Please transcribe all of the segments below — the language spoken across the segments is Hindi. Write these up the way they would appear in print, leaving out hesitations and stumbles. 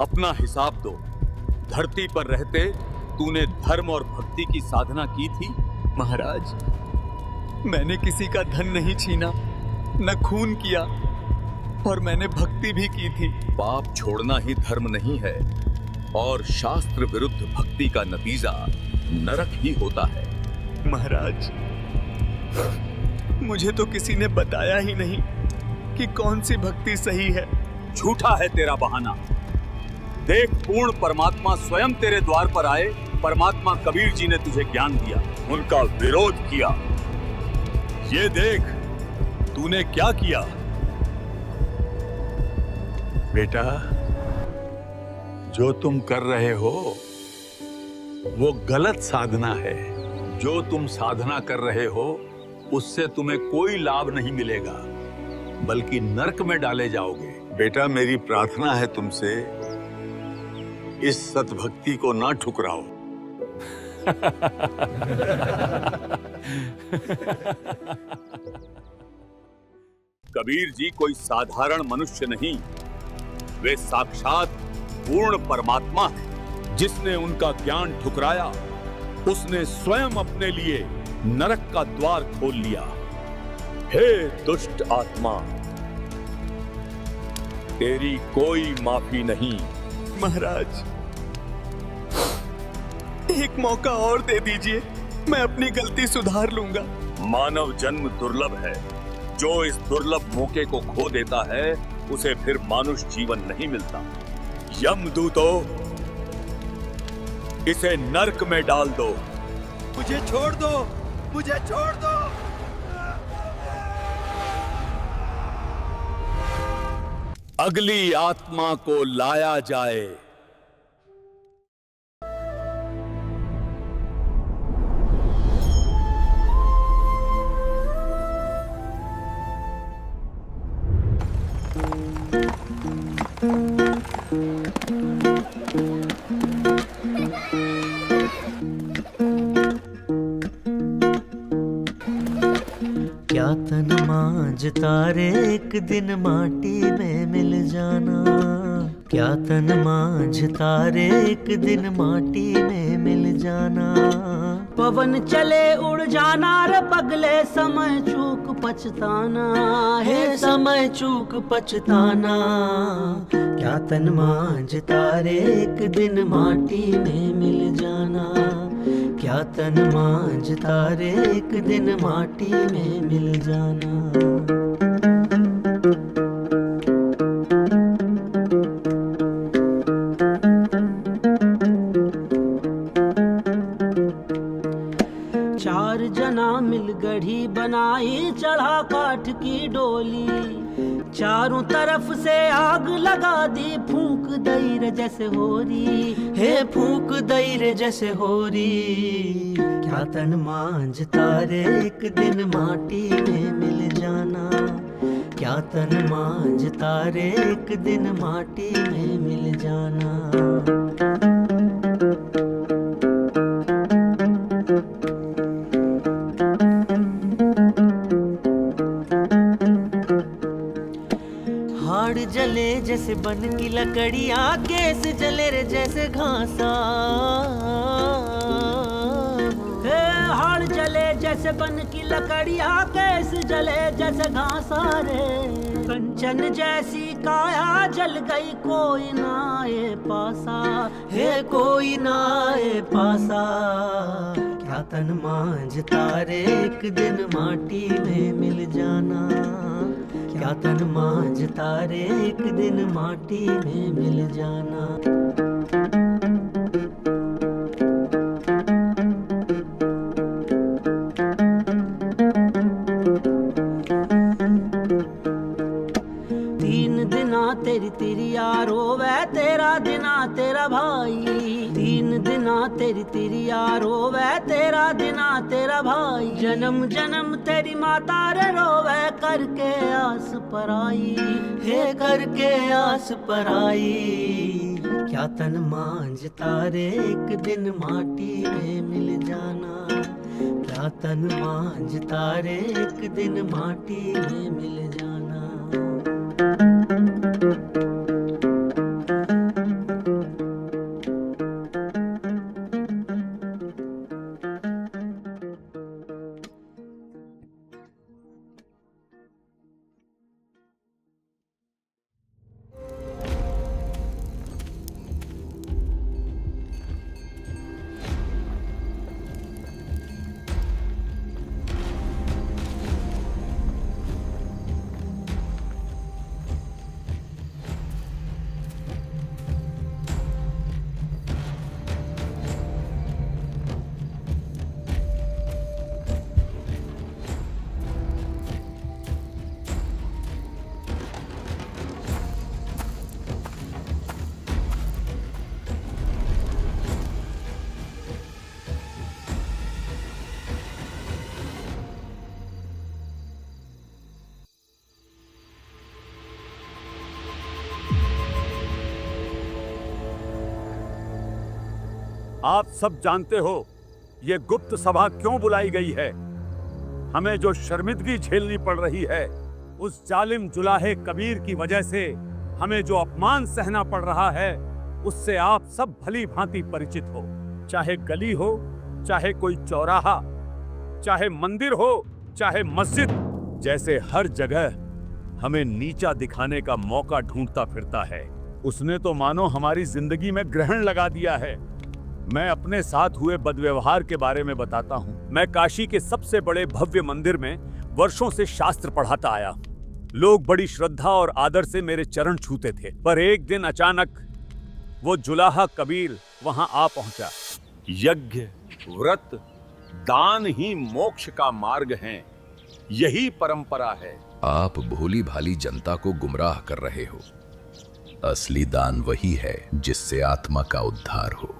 अपना हिसाब दो। धरती पर रहते तूने धर्म और भक्ति की साधना की थी? महाराज, मैंने किसी का धन नहीं छीना, न खून किया, और मैंने भक्ति भी की थी। पाप छोड़ना ही धर्म नहीं है, और शास्त्र विरुद्ध भक्ति का नतीजा नरक ही होता है। महाराज, मुझे तो किसी ने बताया ही नहीं कि कौन सी भक्ति सही है। झूठा है तेरा बहाना। देख, पूर्ण परमात्मा स्वयं तेरे द्वार पर आए। परमात्मा कबीर जी ने तुझे ज्ञान दिया, उनका विरोध किया। ये देख तूने क्या किया। बेटा, जो तुम कर रहे हो वो गलत साधना है। जो तुम साधना कर रहे हो उससे तुम्हें कोई लाभ नहीं मिलेगा, बल्कि नरक में डाले जाओगे। बेटा, मेरी प्रार्थना है तुमसे, इस सतभक्ति को ना ठुकराओ। कबीर जी कोई साधारण मनुष्य नहीं, वे साक्षात पूर्ण परमात्मा है। जिसने उनका ज्ञान ठुकराया उसने स्वयं अपने लिए नरक का द्वार खोल लिया। हे दुष्ट आत्मा, तेरी कोई माफी नहीं। महाराज, एक मौका और दे दीजिए, मैं अपनी गलती सुधार लूंगा। मानव जन्म दुर्लभ है। जो इस दुर्लभ मौके को खो देता है उसे फिर मानुष जीवन नहीं मिलता। यमदूतो, इसे नरक में डाल दो। मुझे छोड़ दो, मुझे छोड़ दो। अगली आत्मा को लाया जाए। क्या तन मांझता रे एक दिन माटी में मिल जाना। क्या तन मांझता रे एक दिन माटी में मिल जाना। पवन चले उड़ जाना रे पगले, समय चूक पछताना हे समय चूक पछताना। क्या तन मांझता रे एक दिन माटी में मिल जाना। क्या तन मांझता रे एक दिन माटी में मिल जाना। चार जना मिल गढ़ी बनाई, चढ़ा काठ की डोली। चारों तरफ से आग लगा दी, फूंक दई रे जैसे होरी। हे फूंक दई रे जैसे होरी। क्या तन मांझता रे एक दिन माटी में मिल जाना। क्या तन मांझता रे एक दिन माटी में मिल जाना। हाड़ जले जैसे बन की लकड़ियाँ, केस जले रे जैसे घासा। हे हाड़ जले जैसे बन की लकड़ियाँ, केस जले जैसे घासा रे। कंचन जैसी काया जल गई, कोई ना आए पासा। हे कोई ना आए पासा। क्या तन मांझता रे एक दिन माटी में मिल जाना। क्या तन मांझता रे एक दिन माटी में मिल जाना। तीन दिना तेरी तिरिया रोवे, तेरा दिना तेरा भाई। तीन दिना तेरी तिरिया रोवे, तेरा दिना तेरा भाई। जन्म जन्म तेरी माता रे रोवे, करके आस पराई। हे करके आस पराई। क्या तन मांझता रे एक दिन माटी में मिल जाना। क्या तन मांझता रे एक दिन माटी में मिल जाना। आप सब जानते हो ये गुप्त सभा क्यों बुलाई गई है। हमें जो शर्मिंदगी झेलनी पड़ रही है, उस जालिम जुलाहे कबीर की वजह से हमें जो अपमान सहना पड़ रहा है, उससे आप सब भली भांति परिचित हो। चाहे गली हो, चाहे कोई चौराहा, चाहे मंदिर हो, चाहे मस्जिद, जैसे हर जगह हमें नीचा दिखाने का मौका ढूंढता फिरता है। उसने तो मानो हमारी जिंदगी में ग्रहण लगा दिया है। मैं अपने साथ हुए बदव्यवहार के बारे में बताता हूँ। मैं काशी के सबसे बड़े भव्य मंदिर में वर्षों से शास्त्र पढ़ाता आया। लोग बड़ी श्रद्धा और आदर से मेरे चरण छूते थे, पर एक दिन अचानक वो जुलाहा कबीर वहां आ पहुंचा। यज्ञ, व्रत, दान ही मोक्ष का मार्ग हैं। यही परंपरा है। आप भोली भाली जनता को गुमराह कर रहे हो। असली दान वही है जिससे आत्मा का उद्धार हो,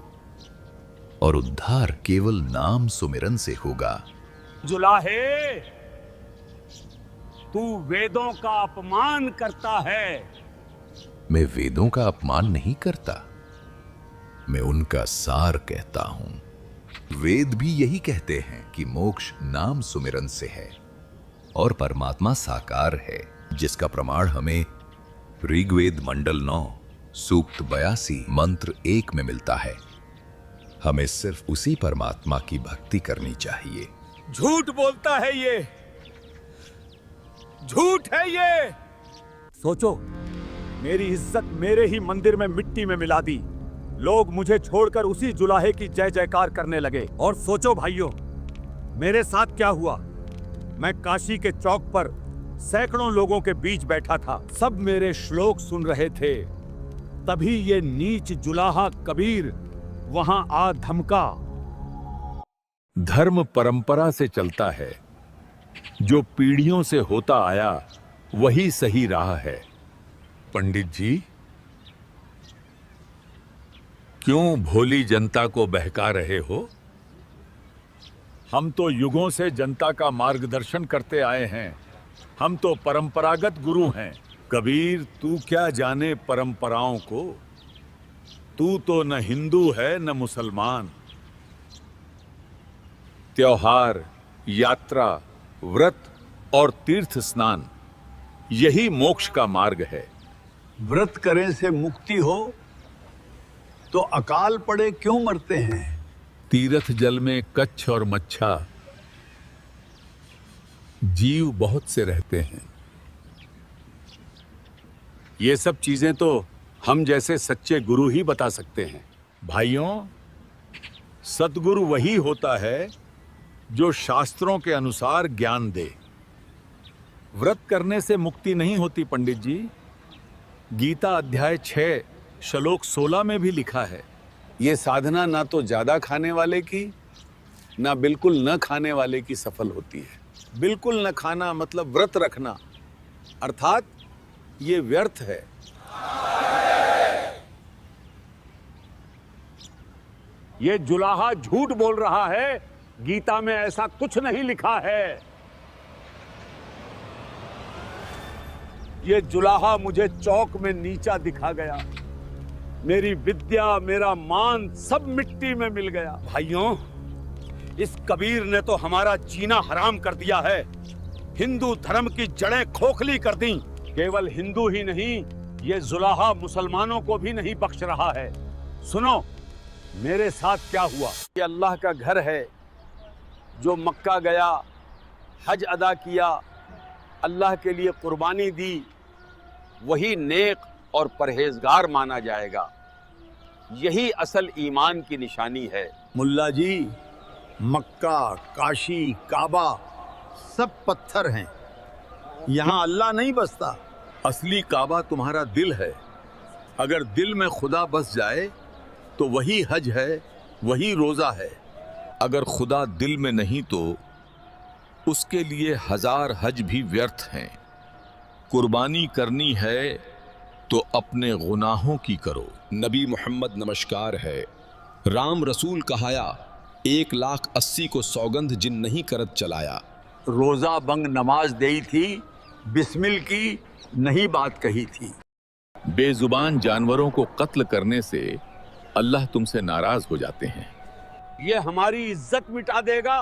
और उद्धार केवल नाम सुमिरन से होगा। जुलाहे, तू वेदों का अपमान करता है। मैं वेदों का अपमान नहीं करता, मैं उनका सार कहता हूं। वेद भी यही कहते हैं कि मोक्ष नाम सुमिरन से है और परमात्मा साकार है, जिसका प्रमाण हमें ऋग्वेद मंडल 9 सूक्त 82 मंत्र 1 में मिलता है। हमें सिर्फ उसी परमात्मा की भक्ति करनी चाहिए। झूठ बोलता है ये, झूठ है ये। सोचो, मेरी इज्जत मेरे ही मंदिर में मिट्टी में मिला दी। लोग मुझे छोड़कर उसी जुलाहे की जय जयकार करने लगे। और सोचो भाइयों, मेरे साथ क्या हुआ। मैं काशी के चौक पर सैकड़ों लोगों के बीच बैठा था। सब मेरे श्लोक सुन रहे थे। तभी ये नीच जुलाहा कबीर वहां आ धमका। धर्म परंपरा से चलता है। जो पीढ़ियों से होता आया वही सही राह है। पंडित जी, क्यों भोली जनता को बहका रहे हो? हम तो युगों से जनता का मार्गदर्शन करते आए हैं। हम तो परंपरागत गुरु हैं। कबीर, तू क्या जाने परंपराओं को। तू तो न हिंदू है न मुसलमान। त्योहार, यात्रा, व्रत और तीर्थ स्नान, यही मोक्ष का मार्ग है। व्रत करें से मुक्ति हो तो अकाल पड़े क्यों मरते हैं? तीर्थ जल में कच्छ और मच्छा जीव बहुत से रहते हैं। ये सब चीजें तो हम जैसे सच्चे गुरु ही बता सकते हैं। भाइयों, सतगुरु वही होता है जो शास्त्रों के अनुसार ज्ञान दे। व्रत करने से मुक्ति नहीं होती पंडित जी। गीता अध्याय 6 श्लोक 16 में भी लिखा है, ये साधना ना तो ज्यादा खाने वाले की ना बिल्कुल न खाने वाले की सफल होती है। बिल्कुल न खाना मतलब व्रत रखना, अर्थात ये व्यर्थ है। ये जुलाहा झूठ बोल रहा है। गीता में ऐसा कुछ नहीं लिखा है। ये जुलाहा मुझे चौक में नीचा दिखा गया। मेरी विद्या, मेरा मान सब मिट्टी में मिल गया। भाइयों, इस कबीर ने तो हमारा जीना हराम कर दिया है। हिंदू धर्म की जड़ें खोखली कर दी। केवल हिंदू ही नहीं, ये जुलाहा मुसलमानों को भी नहीं बख्श रहा है। सुनो मेरे साथ क्या हुआ। ये अल्लाह का घर है। जो मक्का गया, हज अदा किया, अल्लाह के लिए कुर्बानी दी, वही नेक और परहेजगार माना जाएगा। यही असल ईमान की निशानी है। मुल्ला जी, मक्का, काशी, काबा सब पत्थर हैं। यहाँ अल्लाह नहीं बसता। असली काबा तुम्हारा दिल है। अगर दिल में खुदा बस जाए तो वही हज है, वही रोजा है। अगर खुदा दिल में नहीं तो उसके लिए 1000 हज भी व्यर्थ हैं। कुर्बानी करनी है तो अपने गुनाहों की करो। नबी मोहम्मद नमस्कार है। राम रसूल कहाया, 1,80,000 को सौगंध जिन नहीं करत चलाया। रोजा बंग नमाज देई थी, बिस्मिल की नहीं बात कही थी। बेजुबान जानवरों को कत्ल करने से अल्लाह तुमसे नाराज हो जाते हैं। ये हमारी इज्जत मिटा देगा।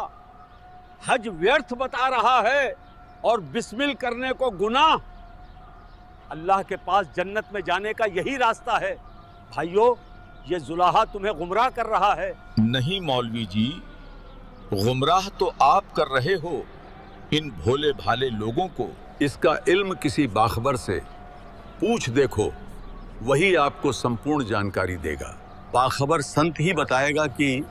हज व्यर्थ बता रहा है और बिस्मिल करने को गुनाह। अल्लाह के पास जन्नत में जाने का यही रास्ता है। भाइयों, ये जुलाहा तुम्हें गुमराह कर रहा है। नहीं मौलवी जी, गुमराह तो आप कर रहे हो इन भोले भाले लोगों को। इसका इल्म किसी बाखबर से पूछ देखो, वही आपको संपूर्ण जानकारी देगा। बाखबर संत ही बताएगा कि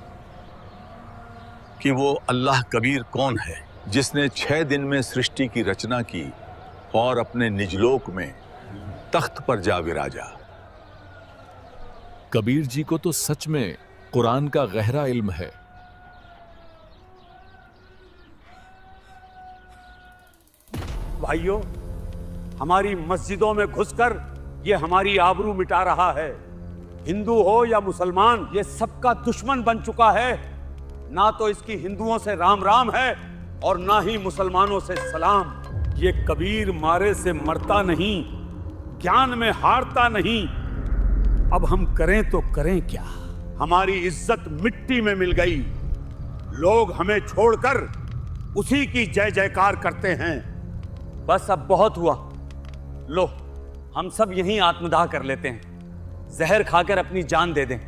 वो अल्लाह कबीर कौन है, जिसने 6 दिन में सृष्टि की रचना की और अपने निजलोक में तख्त पर जा विराजा। कबीर जी को तो सच में कुरान का गहरा इल्म है। भाइयों, हमारी मस्जिदों में घुसकर ये हमारी आबरू मिटा रहा है। हिंदू हो या मुसलमान, ये सबका दुश्मन बन चुका है। ना तो इसकी हिंदुओं से राम राम है और ना ही मुसलमानों से सलाम। ये कबीर मारे से मरता नहीं, ज्ञान में हारता नहीं। अब हम करें तो करें क्या? हमारी इज्जत मिट्टी में मिल गई। लोग हमें छोड़कर उसी की जय जयकार करते हैं। बस अब बहुत हुआ। लो, हम सब यहीं आत्मदाह कर लेते हैं। जहर खाकर अपनी जान दे दें।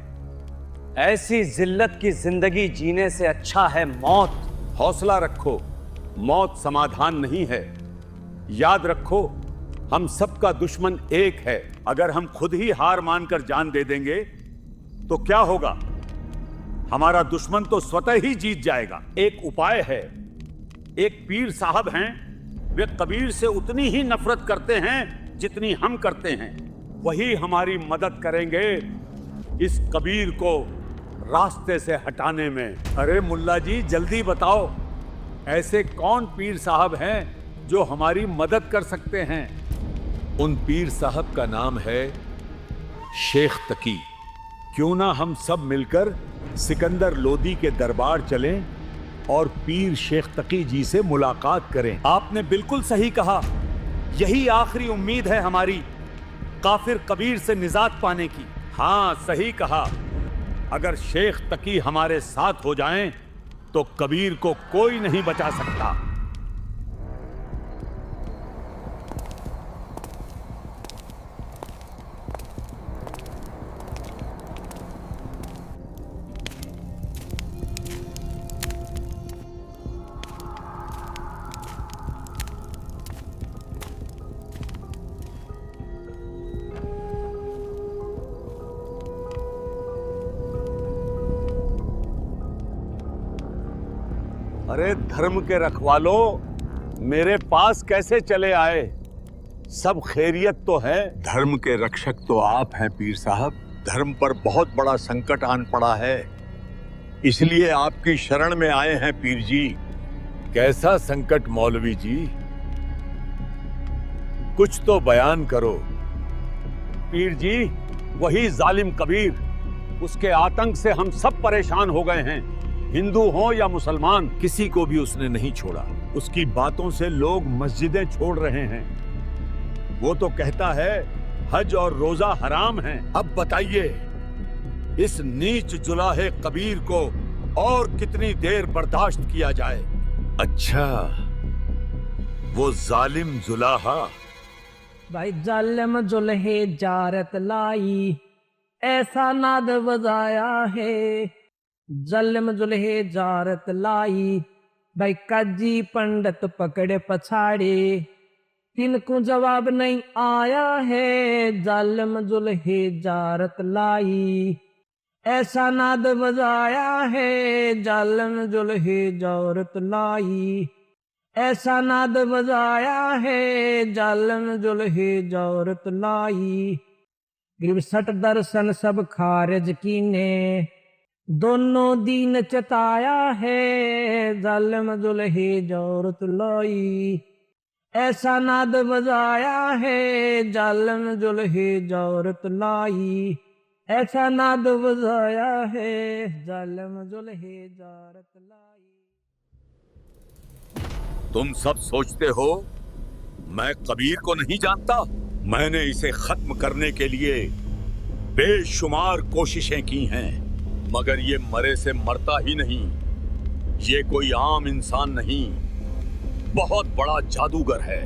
ऐसी जिल्लत की जिंदगी जीने से अच्छा है मौत। हौसला रखो, मौत समाधान नहीं है। याद रखो, हम सबका दुश्मन एक है। अगर हम खुद ही हार मानकर जान दे देंगे तो क्या होगा? हमारा दुश्मन तो स्वतः ही जीत जाएगा। एक उपाय है। एक पीर साहब हैं, वे कबीर से उतनी ही नफरत करते हैं जितनी हम करते हैं। वही हमारी मदद करेंगे इस कबीर को रास्ते से हटाने में। अरे मुल्ला जी, जल्दी बताओ, ऐसे कौन पीर साहब हैं जो हमारी मदद कर सकते हैं? उन पीर साहब का नाम है शेख तकी। क्यों ना हम सब मिलकर सिकंदर लोदी के दरबार चलें और पीर शेख तकी जी से मुलाकात करें। आपने बिल्कुल सही कहा। यही आखिरी उम्मीद है हमारी काफिर कबीर से निजात पाने की। हाँ, सही कहा। अगर शेख तकी हमारे साथ हो जाएं तो कबीर को कोई नहीं बचा सकता। अरे धर्म के रखवालों, मेरे पास कैसे चले आए? सब खैरियत तो है? धर्म के रक्षक तो आप हैं पीर साहब। धर्म पर बहुत बड़ा संकट आन पड़ा है, इसलिए आपकी शरण में आए हैं पीर जी। कैसा संकट मौलवी जी? कुछ तो बयान करो। पीर जी, वही जालिम कबीर, उसके आतंक से हम सब परेशान हो गए हैं। हिंदू हो या मुसलमान, किसी को भी उसने नहीं छोड़ा। उसकी बातों से लोग मस्जिदें छोड़ रहे हैं। वो तो कहता है हज और रोजा हराम हैं। अब बताइए, इस नीच जुलाहे कबीर को और कितनी देर बर्दाश्त किया जाए? अच्छा, वो जालिम जुलाहा। भाई जालिम जुल्हे जारत लाई, ऐसा नाद बजाया है। जालिम जुल्हे जारत लाई, भाई काजी पंडित पकड़े पछाड़े, तिनको जवाब नहीं आया है। जालिम जुल्हे जारत लाई, ऐसा नाद बजाया है। जालिम जुल्हे जारत लाई, ऐसा नाद बजाया है। जालिम जुल्हे जारत लाई, 63 दर्शन सब खारिज कीने, दोनों दीन चताया है। जालिम जुल्हे जारत लाई, ऐसा नाद बजाया है। जालिम जुल्हे जारत लाई, ऐसा नाद बजाया है। जालिम जुल्हे जारत लाई। तुम सब सोचते हो मैं कबीर को नहीं जानता? मैंने इसे खत्म करने के लिए बेशुमार कोशिशें की हैं, मगर ये मरे से मरता ही नहीं। ये कोई आम इंसान नहीं, बहुत बड़ा जादूगर है।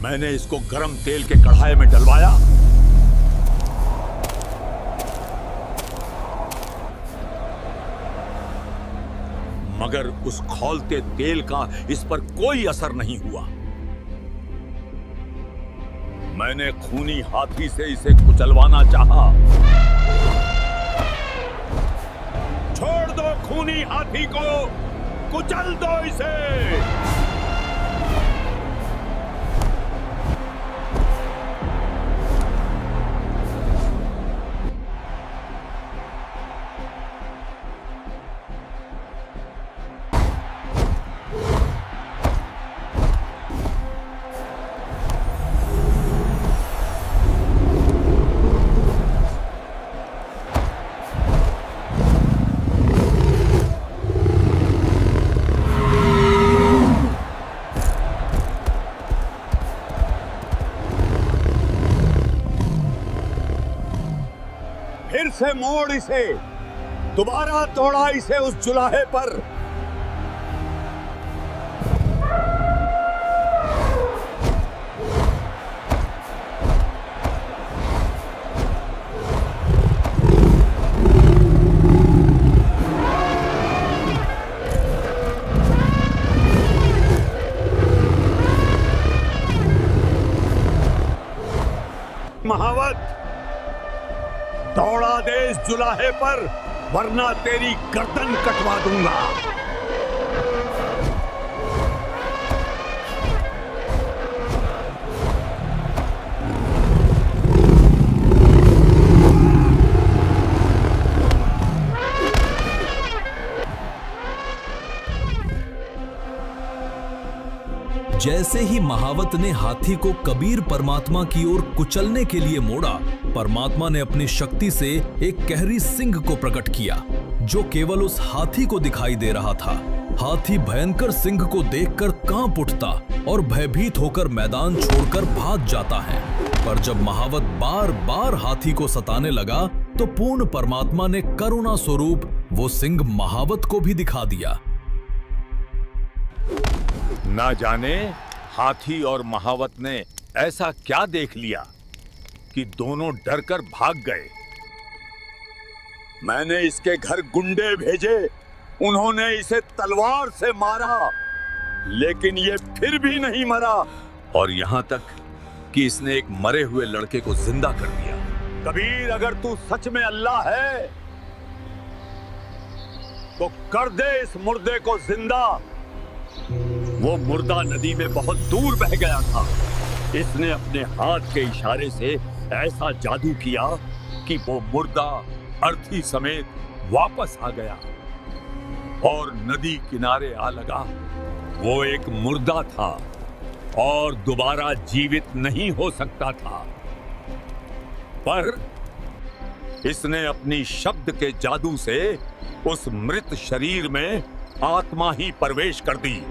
मैंने इसको गरम तेल के कढ़ाई में डलवाया, मगर उस खौलते तेल का इस पर कोई असर नहीं हुआ। मैंने खूनी हाथी से इसे कुचलवाना चाहा। छोड़ दो खूनी हाथी को, कुचल दो इसे। फिर से मोड़ इसे, दोबारा तोड़ा इसे उस जुलाहे पर। महावत, दौड़ा दे इस जुलाहे पर, वरना तेरी गर्दन कटवा दूंगा। जैसे ही महावत ने हाथी को कबीर परमात्मा की ओर कुचलने के लिए मोड़ा, परमात्मा ने अपनी शक्ति से एक गहरी सिंह को प्रकट किया, जो केवल उस हाथी को दिखाई दे रहा था। हाथी भयंकर सिंह को देखकर कांप उठता और भयभीत होकर मैदान छोड़कर भाग जाता है। पर जब महावत बार बार हाथी को सताने लगा, तो पूर्ण परमात्मा ने करुणा स्वरूप वो सिंह महावत को भी दिखा दिया। ना जाने हाथी और महावत ने ऐसा क्या देख लिया कि दोनों डरकर भाग गए। मैंने इसके घर गुंडे भेजे, उन्होंने इसे तलवार से मारा, लेकिन ये फिर भी नहीं मरा, और यहां तक कि इसने एक मरे हुए लड़के को जिंदा कर दिया। कबीर, अगर तू सच में अल्लाह है तो कर दे इस मुर्दे को जिंदा। वो मुर्दा नदी में बहुत दूर बह गया था। इसने अपने हाथ के इशारे से ऐसा जादू किया कि वो मुर्दा अर्थी समेत वापस आ गया और नदी किनारे आ लगा। वो एक मुर्दा था और दोबारा जीवित नहीं हो सकता था, पर इसने अपनी शब्द के जादू से उस मृत शरीर में आत्मा ही प्रवेश कर दी।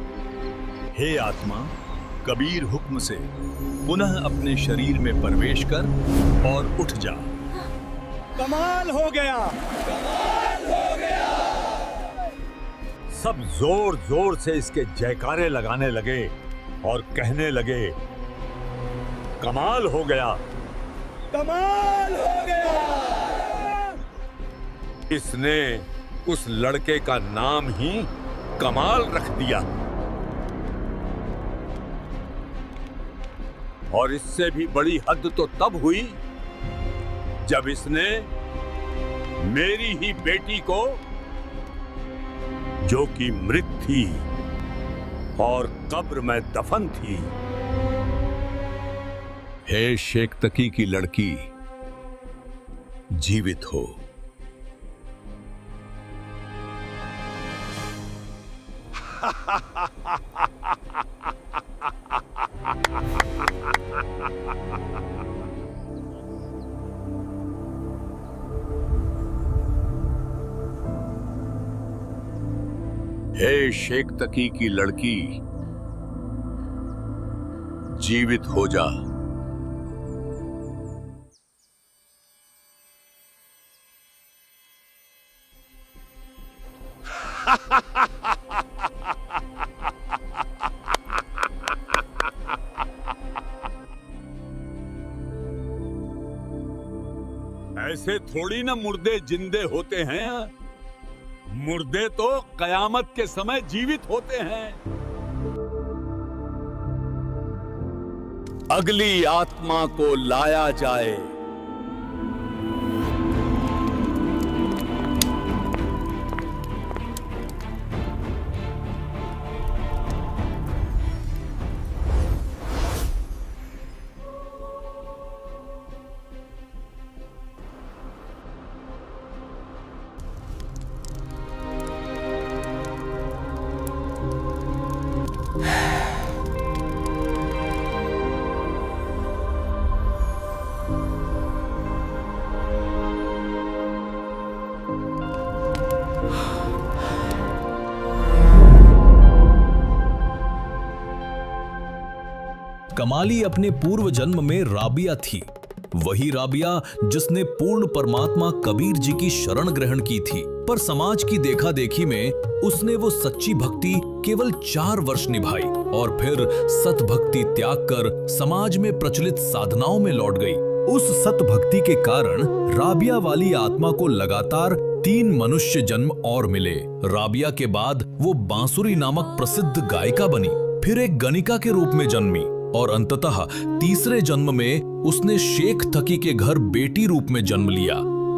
हे आत्मा, कबीर हुक्म से पुनः अपने शरीर में प्रवेश कर और उठ जा। कमाल हो गया, कमाल हो गया। सब जोर जोर से इसके जयकारे लगाने लगे और कहने लगे, कमाल हो गया, कमाल हो गया। इसने उस लड़के का नाम ही कमाल रख दिया। और इससे भी बड़ी हद तो तब हुई जब इसने मेरी ही बेटी को, जो कि मृत थी और कब्र में दफन थी। हे शेख तकी की लड़की, जीवित हो। हे शेख तकी की लड़की, जीवित हो जा। थोड़ी ना मुर्दे जिंदे होते हैं, मुर्दे तो कयामत के समय जीवित होते हैं। अगली आत्मा को लाया जाए। कमाली अपने पूर्व जन्म में राबिया थी, वही राबिया जिसने पूर्ण परमात्मा कबीर जी की शरण ग्रहण की थी। पर समाज की देखा देखी में उसने वो सच्ची भक्ति केवल 4 वर्ष निभाई और फिर सत भक्ति त्याग कर समाज में प्रचलित साधनाओं में लौट गई। उस सत भक्ति के कारण राबिया वाली आत्मा को लगातार 3 मनुष्य जन्म और मिले। राबिया के बाद वो बांसुरी नामक प्रसिद्ध गायिका बनी, फिर एक गणिका के रूप में जन्मी और अंततः तीसरे जन्म में उसने शेख थकी के घर बेटी रूप में जन्म लिया।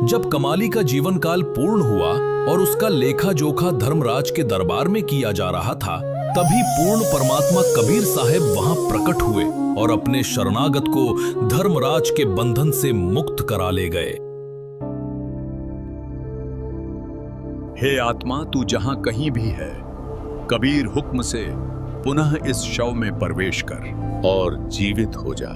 जब कमाली का जीवन काल पूर्ण हुआ और उसका लेखा जोखा धर्मराज के दरबार में किया जा रहा था, तभी पूर्ण परमात्मा कबीर साहब वहां प्रकट हुए और अपने शरणागत को धर्मराज के बंधन से मुक्त करा ले गए। हे आत्मा, तू जहां कहीं भी है, कबीर हुक्म से पुनः इस शव में प्रवेश कर और जीवित हो जा।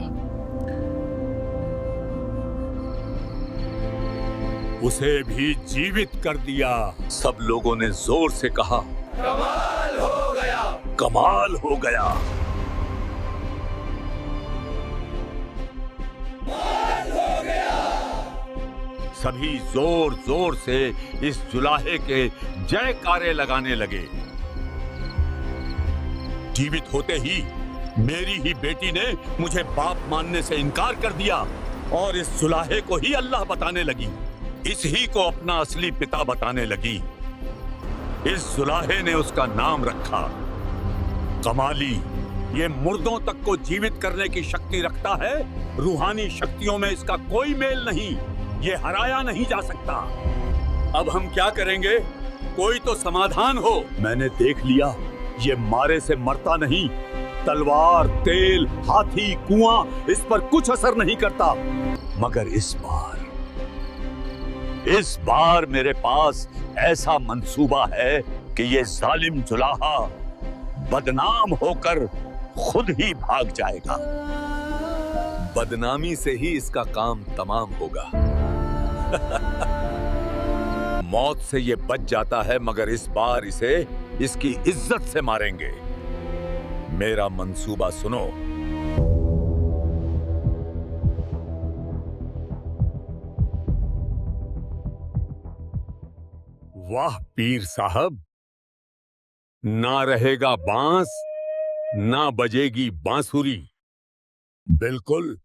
उसे भी जीवित कर दिया। सब लोगों ने जोर से कहा, कमाल हो गया, कमाल हो गया। कमाल हो गया। सभी जोर जोर से इस जुलाहे के जयकारे लगाने लगे। जीवित होते ही मेरी ही बेटी ने मुझे बाप मानने से इनकार कर दिया और इस जुलाहे को ही अल्लाह बताने लगी, इस ही को अपना असली पिता बताने लगी। इस जुलाहे ने उसका नाम रखा कमाली। ये मुर्दों तक को जीवित करने की शक्ति रखता है, रूहानी शक्तियों में इसका कोई मेल नहीं, ये हराया नहीं जा सकता। अब हम क्या करेंगे? कोई तो समाधान हो। मैंने देख लिया, ये मारे से मरता नहीं। तलवार, तेल, हाथी, कुआं, इस पर कुछ असर नहीं करता। मगर इस बार मेरे पास ऐसा मंसूबा है कि ये जालिम जुलाहा बदनाम होकर खुद ही भाग जाएगा। बदनामी से ही इसका काम तमाम होगा। मौत से ये बच जाता है, मगर इस बार इसे इसकी इज्जत से मारेंगे। मेरा मंसूबा सुनो। वाह पीर साहब, ना रहेगा बांस, ना बजेगी बांसुरी। बिल्कुल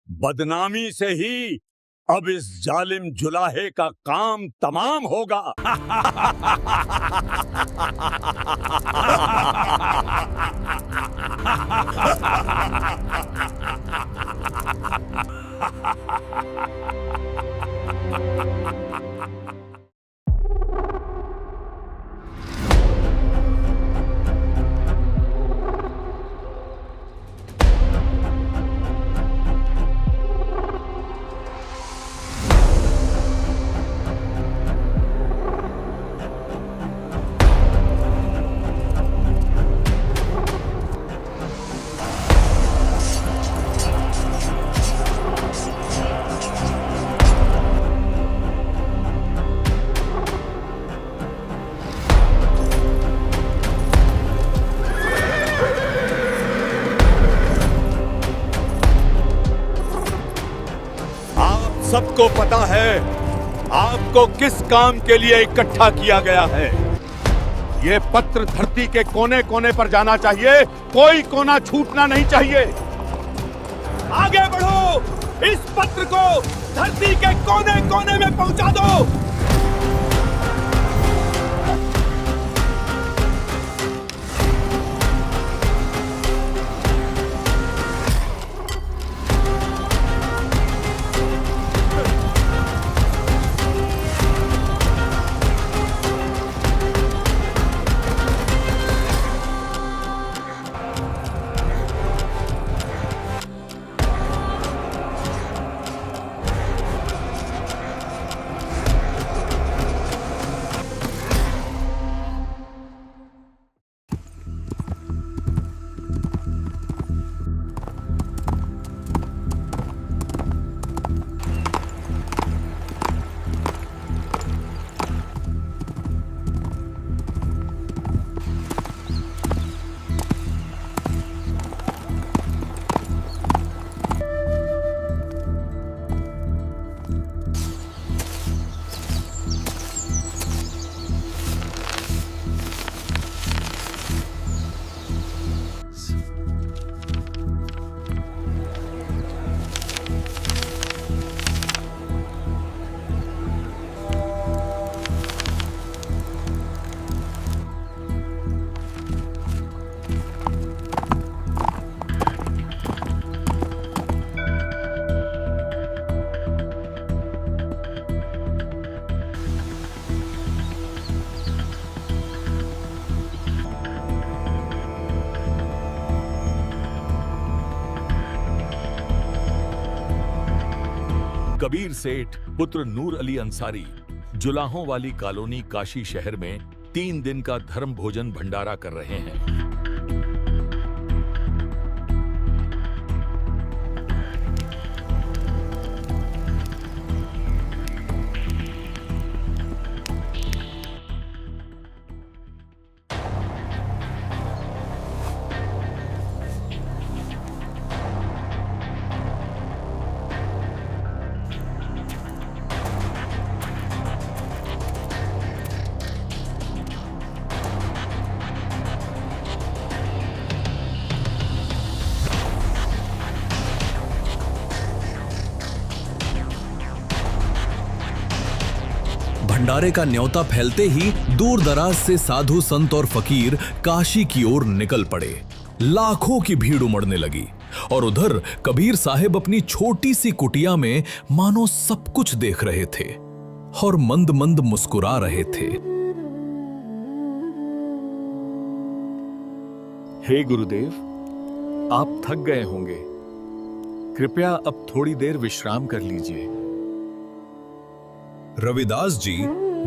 बदनामी से ही अब इस जालिम जुलाहे का काम तमाम होगा। सबको पता है आपको किस काम के लिए इकट्ठा किया गया है। ये पत्र धरती के कोने कोने पर जाना चाहिए, कोई कोना छूटना नहीं चाहिए। आगे बढ़ो, इस पत्र को धरती के कोने कोने में पहुंचा दो। कबीर सेठ पुत्र नूर अली अंसारी जुलाहों वाली कॉलोनी काशी शहर में 3 दिन का धर्म भोजन भंडारा कर रहे हैं। भंडारे का न्योता फैलते ही दूर दराज से साधु संत और फकीर काशी की ओर निकल पड़े। लाखों की भीड़ उमड़ने लगी और उधर कबीर साहब अपनी छोटी सी कुटिया में मानो सब कुछ देख रहे थे और मंद मंद मुस्कुरा रहे थे। हे गुरुदेव, आप थक गए होंगे, कृपया अब थोड़ी देर विश्राम कर लीजिए। रविदास जी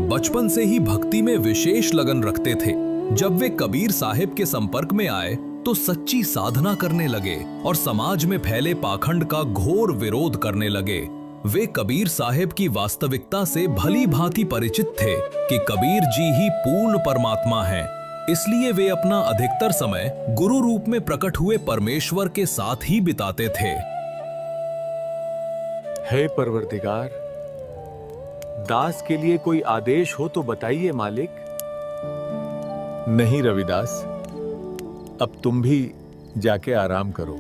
बचपन से ही भक्ति में विशेष लगन रखते थे। जब वे कबीर साहब के संपर्क में आए तो सच्ची साधना करने लगे और समाज में फैले पाखंड का घोर विरोध करने लगे। वे कबीर साहब की वास्तविकता से भली भांति परिचित थे कि कबीर जी ही पूर्ण परमात्मा हैं। इसलिए वे अपना अधिकतर समय गुरु रूप में प्रकट हुए परमेश्वर के साथ ही बिताते थे। हे परवरदिगार, दास के लिए कोई आदेश हो तो बताइए मालिक। नहीं रविदास, अब तुम भी जाके आराम करो।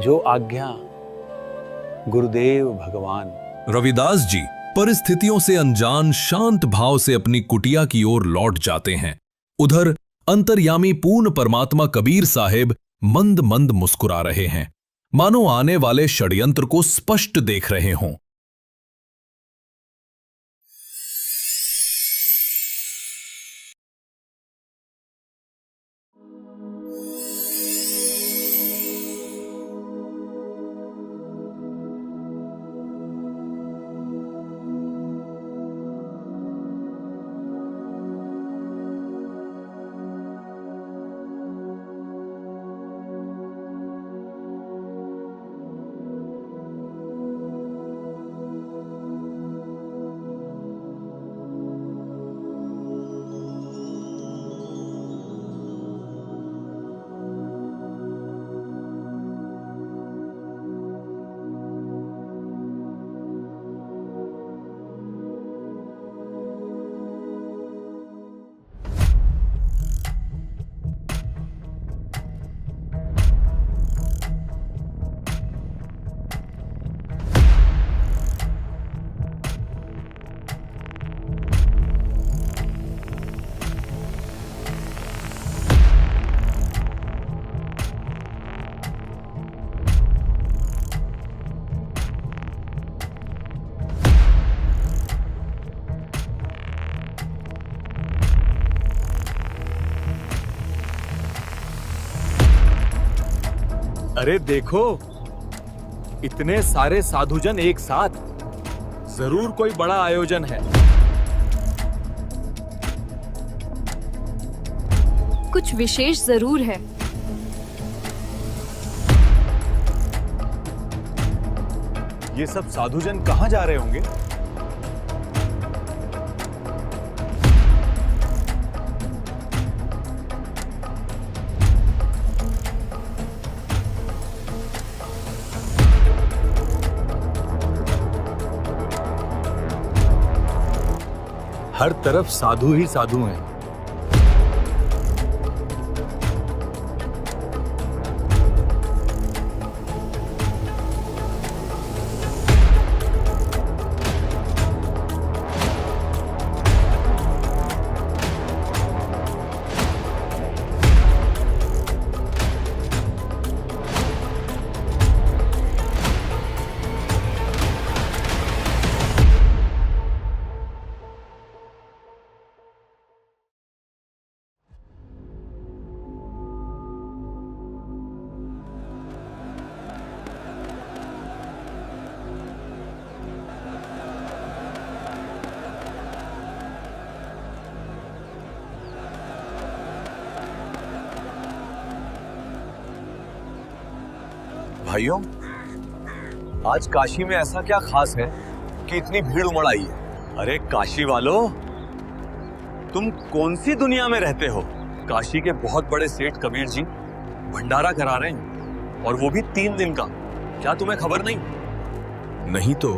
जो आज्ञा गुरुदेव भगवान। रविदास जी परिस्थितियों से अनजान शांत भाव से अपनी कुटिया की ओर लौट जाते हैं। उधर अंतर्यामी पूर्ण परमात्मा कबीर साहब मंद मंद मुस्कुरा रहे हैं, मानो आने वाले षड्यंत्र को स्पष्ट देख रहे हों। अरे देखो, इतने सारे साधुजन एक साथ, जरूर कोई बड़ा आयोजन है। कुछ विशेष जरूर है। ये सब साधुजन कहाँ जा रहे होंगे? हर तरफ साधु ही साधु हैं। भाइयों, आज काशी में ऐसा क्या खास है कि इतनी भीड़ उमड़ आई है? अरे काशी वालों, तुम कौन सी दुनिया में रहते हो? काशी के बहुत बड़े सेठ कबीर जी भंडारा करा रहे हैं, और वो भी 3 दिन का। क्या तुम्हें खबर नहीं? नहीं तो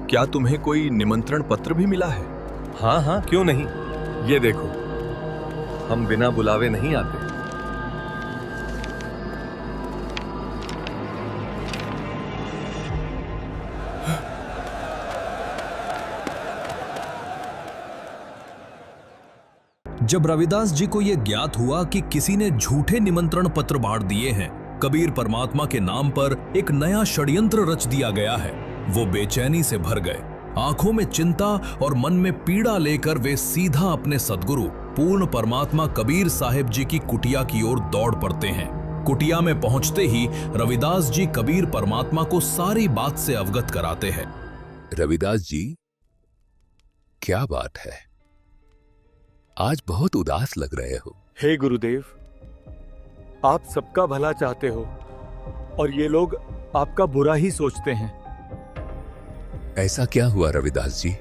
क्या तुम्हें कोई निमंत्रण पत्र भी मिला है? हाँ हाँ, क्यों नहीं। ये देखो, हम बिना बुलावे नहीं आते। जब रविदास जी को यह ज्ञात हुआ कि किसी ने झूठे निमंत्रण पत्र बांट दिए हैं, कबीर परमात्मा के नाम पर एक नया षड्यंत्र रच दिया गया है, वो बेचैनी से भर गए। आंखों में चिंता और मन में पीड़ा लेकर वे सीधा अपने सद्गुरु पूर्ण परमात्मा कबीर साहिब जी की कुटिया की ओर दौड़ पड़ते हैं। कुटिया में पहुंचते ही रविदास जी कबीर परमात्मा को सारी बात से अवगत कराते हैं। रविदास जी, क्या बात है? आज बहुत उदास लग रहे हो। हे गुरुदेव, आप सबका भला चाहते हो और ये लोग आपका बुरा ही सोचते हैं। ऐसा क्या हुआ रविदास जी?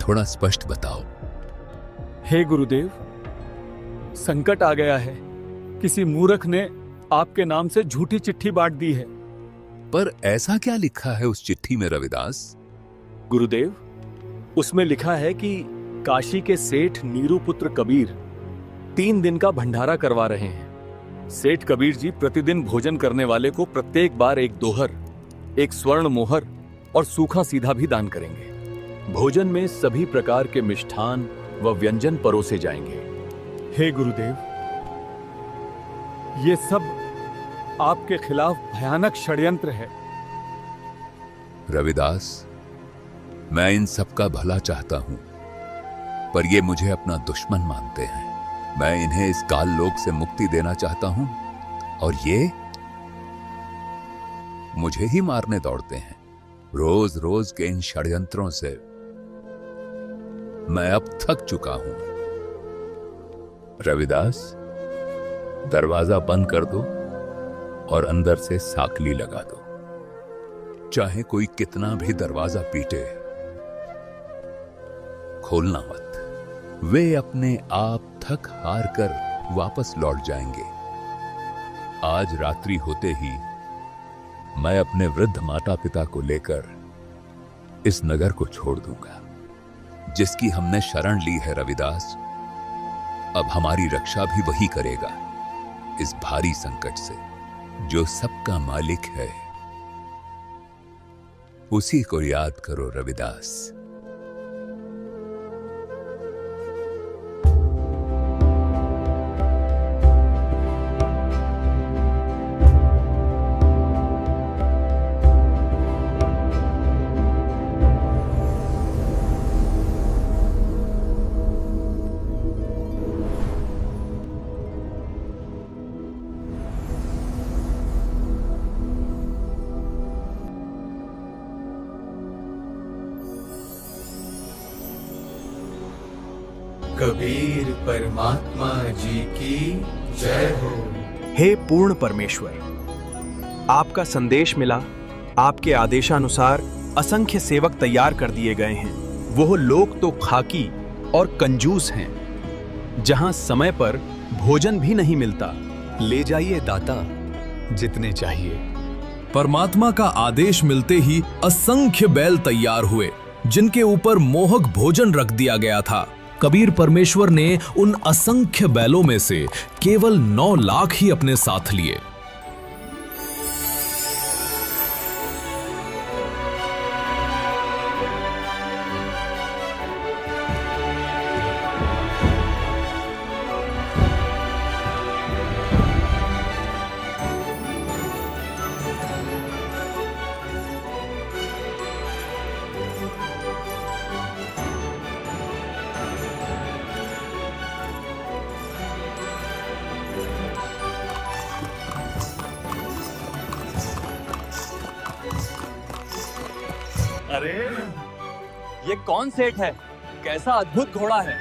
थोड़ा स्पष्ट बताओ। हे गुरुदेव, संकट आ गया है। किसी मूर्ख ने आपके नाम से झूठी चिट्ठी बांट दी है। पर ऐसा क्या लिखा है उस चिट्ठी में रविदास? गुरुदेव, उसमें लिखा है कि काशी के सेठ नीरू पुत्र कबीर 3 दिन का भंडारा करवा रहे हैं। सेठ कबीर जी प्रतिदिन भोजन करने वाले को प्रत्येक बार एक दोहर, एक स्वर्ण मोहर और सूखा सीधा भी दान करेंगे। भोजन में सभी प्रकार के मिष्ठान व व्यंजन परोसे जाएंगे। हे गुरुदेव, ये सब आपके खिलाफ भयानक षड्यंत्र है। रविदास, मैं इन सबका भला चाहता हूं, पर ये मुझे अपना दुश्मन मानते हैं। मैं इन्हें इस काल लोक से मुक्ति देना चाहता हूं, और ये मुझे ही मारने दौड़ते हैं। रोज रोज के इन षड्यंत्रों से मैं अब थक चुका हूं। रविदास, दरवाजा बंद कर दो और अंदर से साकली लगा दो। चाहे कोई कितना भी दरवाजा पीटे, खोलना मत। वे अपने आप थक हार कर वापस लौट जाएंगे। आज रात्रि होते ही मैं अपने वृद्ध माता पिता को लेकर इस नगर को छोड़ दूंगा, जिसकी हमने शरण ली है। रविदास, अब हमारी रक्षा भी वही करेगा इस भारी संकट से। जो सबका मालिक है, उसी को याद करो रविदास। कबीर परमात्मा जी की जय हो। हे पूर्ण परमेश्वर, आपका संदेश मिला। आपके आदेशानुसार असंख्य सेवक तैयार कर दिए गए हैं। वो लोग तो खाकी और कंजूस हैं, जहां समय पर भोजन भी नहीं मिलता। ले जाइए दाता, जितने चाहिए। परमात्मा का आदेश मिलते ही असंख्य बैल तैयार हुए, जिनके ऊपर मोहक भोजन रख दिया गया था। कबीर परमेश्वर ने उन असंख्य बैलों में से केवल 9 लाख ही अपने साथ लिए। अरे ये कौन सेठ है? कैसा अद्भुत घोड़ा है!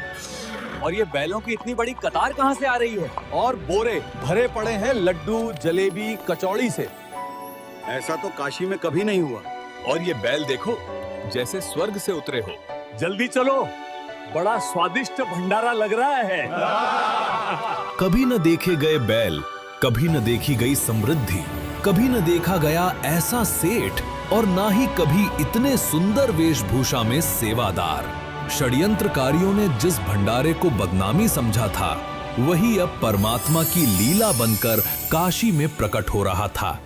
और ये बैलों की इतनी बड़ी कतार कहां से आ रही है? और बोरे भरे पड़े हैं लड्डू, जलेबी, कचौड़ी से। ऐसा तो काशी में कभी नहीं हुआ। और ये बैल देखो, जैसे स्वर्ग से उतरे हो। जल्दी चलो, बड़ा स्वादिष्ट भंडारा लग रहा है। कभी न देखे गए बैल, कभी न देखी गई समृद्धि, कभी न देखा गया ऐसा सेठ, और ना ही कभी इतने सुंदर वेशभूषा में सेवादार। षड्यंत्रकारियों ने जिस भंडारे को बदनामी समझा था, वही अब परमात्मा की लीला बनकर काशी में प्रकट हो रहा था।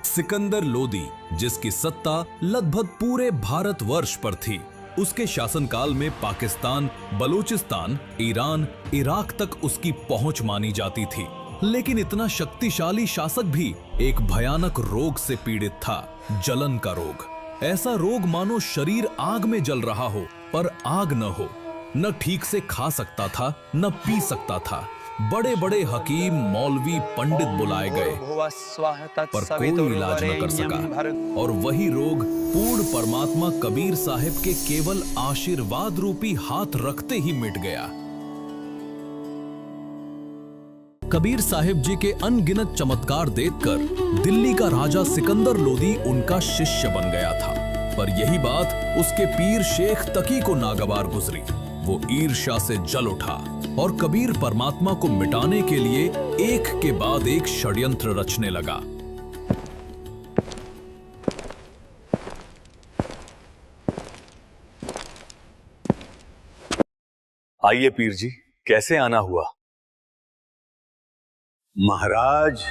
सिकंदर लोदी, जिसकी सत्ता लगभग पूरे भारतवर्ष पर थी, उसके शासनकाल में पाकिस्तान, बलूचिस्तान, ईरान, इराक तक उसकी पहुंच मानी जाती थी। लेकिन इतना शक्तिशाली शासक भी एक भयानक रोग से पीड़ित था, जलन का रोग। ऐसा रोग मानो शरीर आग में जल रहा हो, पर आग न हो। न ठीक से खा सकता था, न पी सकता था। बड़े बड़े हकीम, मौलवी, पंडित बुलाए गए, पर कोई इलाज न कर सका। और वही रोग पूर्ण परमात्मा कबीर साहिब के केवल आशीर्वाद रूपी हाथ रखते ही मिट गया। कबीर साहिब जी के अनगिनत चमत्कार देखकर दिल्ली का राजा सिकंदर लोदी उनका शिष्य बन गया था। पर यही बात उसके पीर शेख तकी को नागवार गुजरी। वो ईर्ष्या से जल उठा और कबीर परमात्मा को मिटाने के लिए एक के बाद एक षड्यंत्र रचने लगा। आइए पीर जी, कैसे आना हुआ? महाराज,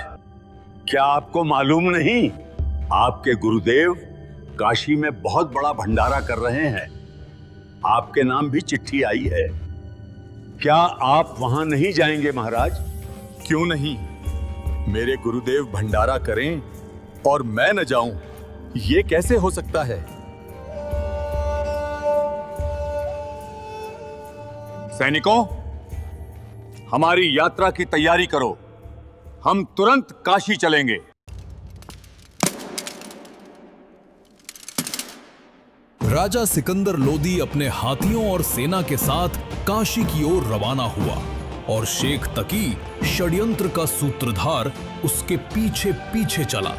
क्या आपको मालूम नहीं, आपके गुरुदेव काशी में बहुत बड़ा भंडारा कर रहे हैं। आपके नाम भी चिट्ठी आई है। क्या आप वहां नहीं जाएंगे महाराज? क्यों नहीं? मेरे गुरुदेव भंडारा करें और मैं न जाऊं, ये कैसे हो सकता है? सैनिकों, हमारी यात्रा की तैयारी करो। हम तुरंत काशी चलेंगे। राजा सिकंदर लोदी अपने हाथियों और सेना के साथ काशी की ओर रवाना हुआ और शेख तकी, षड्यंत्र का सूत्रधार, उसके पीछे पीछे चला।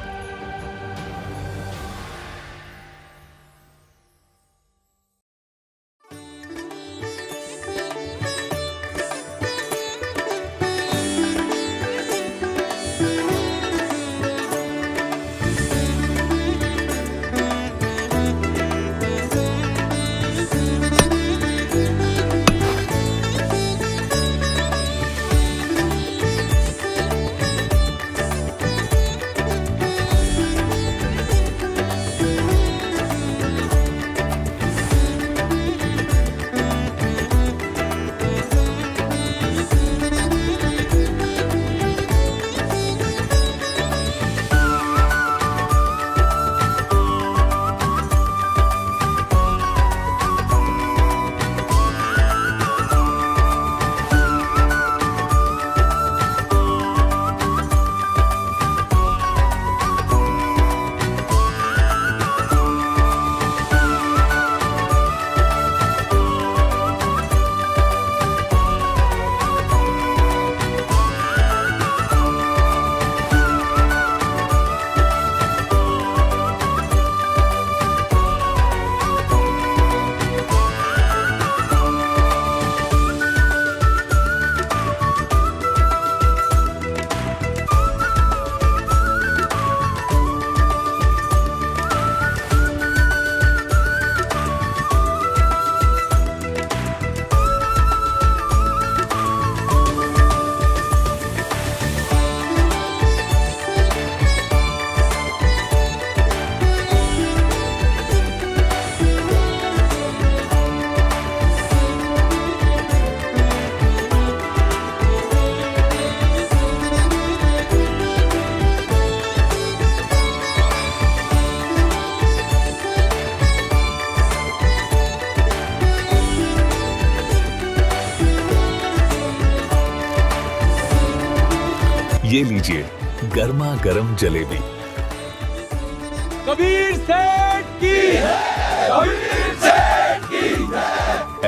ये लीजिए गर्मा गर्म जलेबी। कबीर सेठ की कबीर सेठ की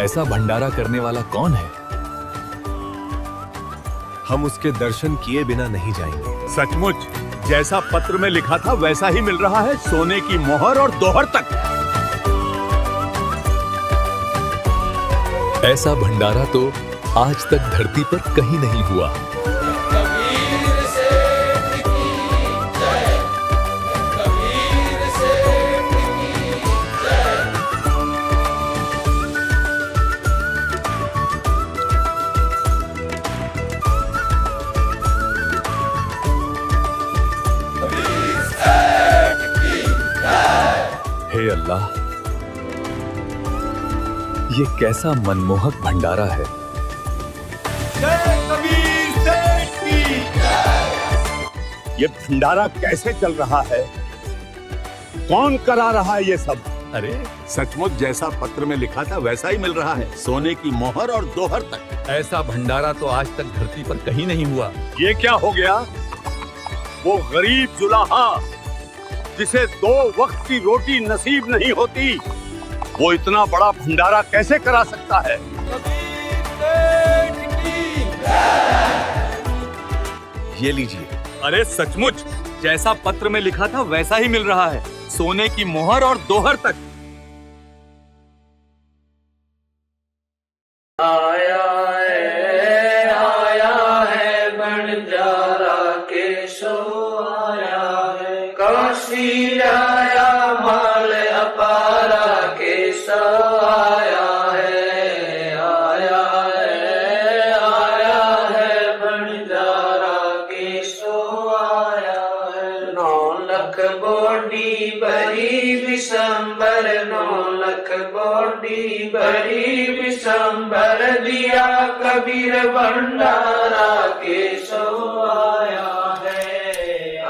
ऐसा भंडारा करने वाला कौन है? हम उसके दर्शन किए बिना नहीं जाएंगे। सचमुच जैसा पत्र में लिखा था वैसा ही मिल रहा है, सोने की मोहर और दोहर तक। ऐसा भंडारा तो आज तक धरती पर कहीं नहीं हुआ। हे अल्लाह, ये कैसा मनमोहक भंडारा है। कबीर सेठ की ये भंडारा कैसे चल रहा है? कौन करा रहा है ये सब? अरे सचमुच जैसा पत्र में लिखा था वैसा ही मिल रहा है, सोने की मोहर और दोहर तक। ऐसा भंडारा तो आज तक धरती पर कहीं नहीं हुआ। ये क्या हो गया? वो गरीब जुलाहा जिसे 2 वक्त की रोटी नसीब नहीं होती, वो इतना बड़ा भंडारा कैसे करा सकता है? ये लीजिए। अरे सचमुच जैसा पत्र में लिखा था वैसा ही मिल रहा है, सोने की मोहर और दोहर तक। आया है बंजारा के सो आया है, काशी आया माल अपारा के सो आया है। आया है बंजारा के सो आया है। 9 लाख बोडी बड़ी विशंबर, 9 लाख बोडी बड़ी विशंबर, दिया कबीर भंडारा के सो आया है।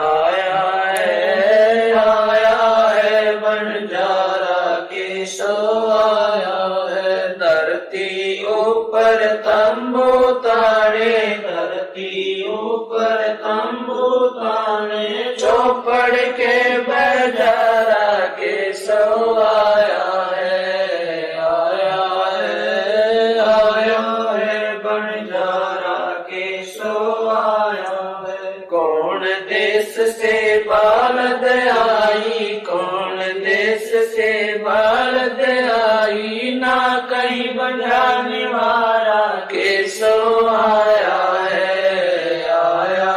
आया है बंजारा के सो आया है। धरती ऊपर तंबू ताने, धरती ऊपर तंबू ताने, चौपड़ के बजारा के सो आया है। आया है बंजारा के सो आया है। कौन देश से बालद आई, कौन देश से बालद आई, ना कहीं बंजाने वाला के सो आया है। आया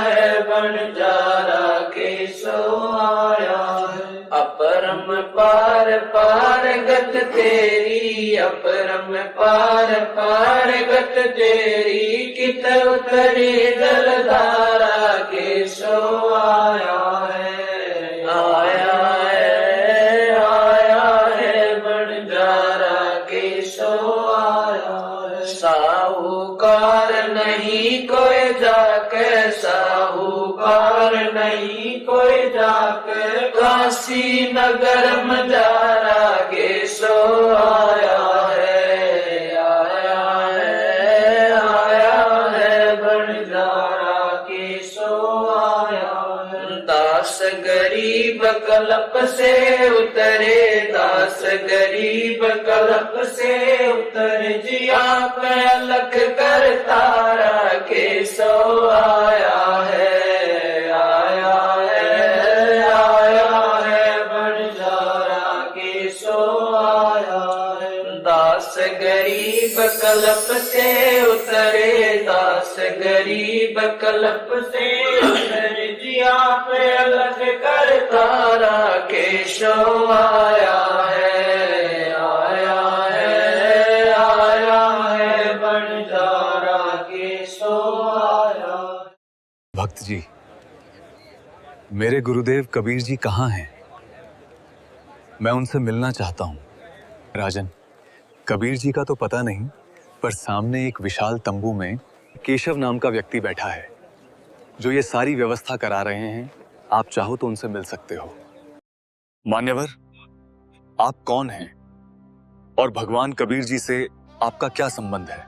है बंजारा के सो आया है। अपरम पार पार गत तेरी, अपरम पार पार गत तेरी, कित उतरी जलधारा के सो आया है। आया है बंजारा के सो आया है। साहूकार नहीं कोई जाके, साहूकार नहीं कोई जाके, काशी नगर मजारा के सो आया है। आया है बंजारा के सो आया है। दास गरीब कलप से उतरे, दास गरीब कलप से उतरे, जिया पे अलख कर तारा के सो आया है। आया है बंजारा के सो आया है। दास गरीब कलप से उतरे, दास गरीब कलप से उतरे, जिया पे अलख कर तारा के सो आया है। आया है बंजारा के सो आया। भक्त जी, मेरे गुरुदेव कबीर जी कहाँ हैं? मैं उनसे मिलना चाहता हूँ। राजन, कबीर जी का तो पता नहीं, पर सामने एक विशाल तंबू में केशव नाम का व्यक्ति बैठा है, जो ये सारी व्यवस्था करा रहे हैं। आप चाहो तो उनसे मिल सकते हो। मान्यवर, आप कौन हैं और भगवान कबीर जी से आपका क्या संबंध है?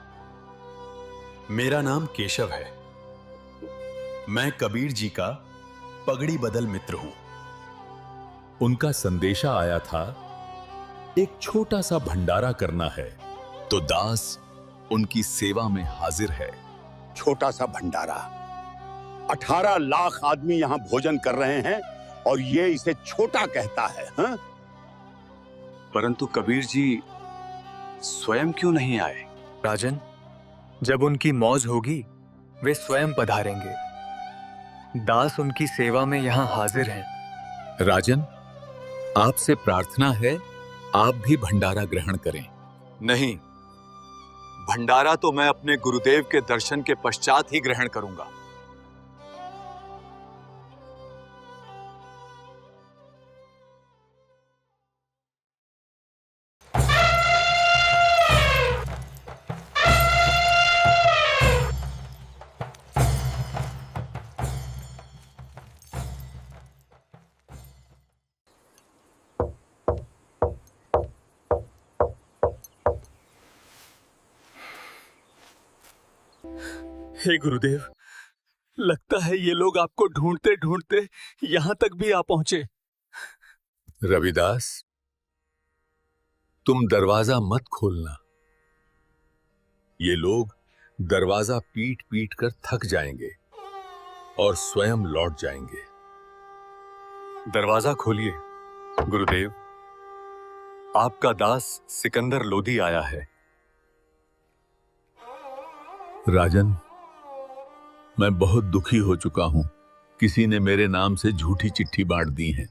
मेरा नाम केशव है। मैं कबीर जी का पगड़ी बदल मित्र हूं। उनका संदेशा आया था, एक छोटा सा भंडारा करना है। तो दास उनकी सेवा में हाजिर है। छोटा सा भंडारा, 18 लाख आदमी यहां भोजन कर रहे हैं और ये इसे छोटा कहता है। हाँ? परंतु कबीर जी स्वयं क्यों नहीं आए? राजन, जब उनकी मौज होगी वे स्वयं पधारेंगे। दास उनकी सेवा में यहाँ हाजिर हैं। राजन, आपसे प्रार्थना है, आप भी भंडारा ग्रहण करें। नहीं, भंडारा तो मैं अपने गुरुदेव के दर्शन के पश्चात ही ग्रहण करूंगा। हे गुरुदेव, लगता है ये लोग आपको ढूंढते ढूंढते यहां तक भी आ पहुंचे। रविदास, तुम दरवाजा मत खोलना। ये लोग दरवाजा पीट पीट कर थक जाएंगे और स्वयं लौट जाएंगे। दरवाजा खोलिए गुरुदेव, आपका दास सिकंदर लोधी आया है। राजन, मैं बहुत दुखी हो चुका हूं। किसी ने मेरे नाम से झूठी चिट्ठी बांट दी है।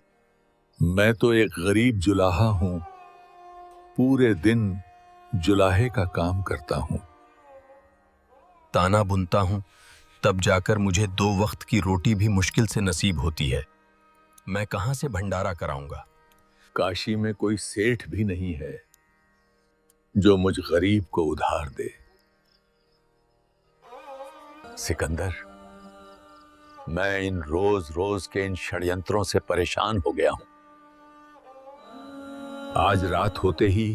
मैं तो एक गरीब जुलाहा हूं, पूरे दिन जुलाहे का काम करता हूं। ताना बुनता हूं, तब जाकर मुझे 2 वक्त की रोटी भी मुश्किल से नसीब होती है। मैं कहां से भंडारा कराऊंगा? काशी में कोई सेठ भी नहीं है जो मुझ गरीब को उधार दे। सिकंदर, मैं इन रोज रोज के इन षड्यंत्रों से परेशान हो गया हूं। आज रात होते ही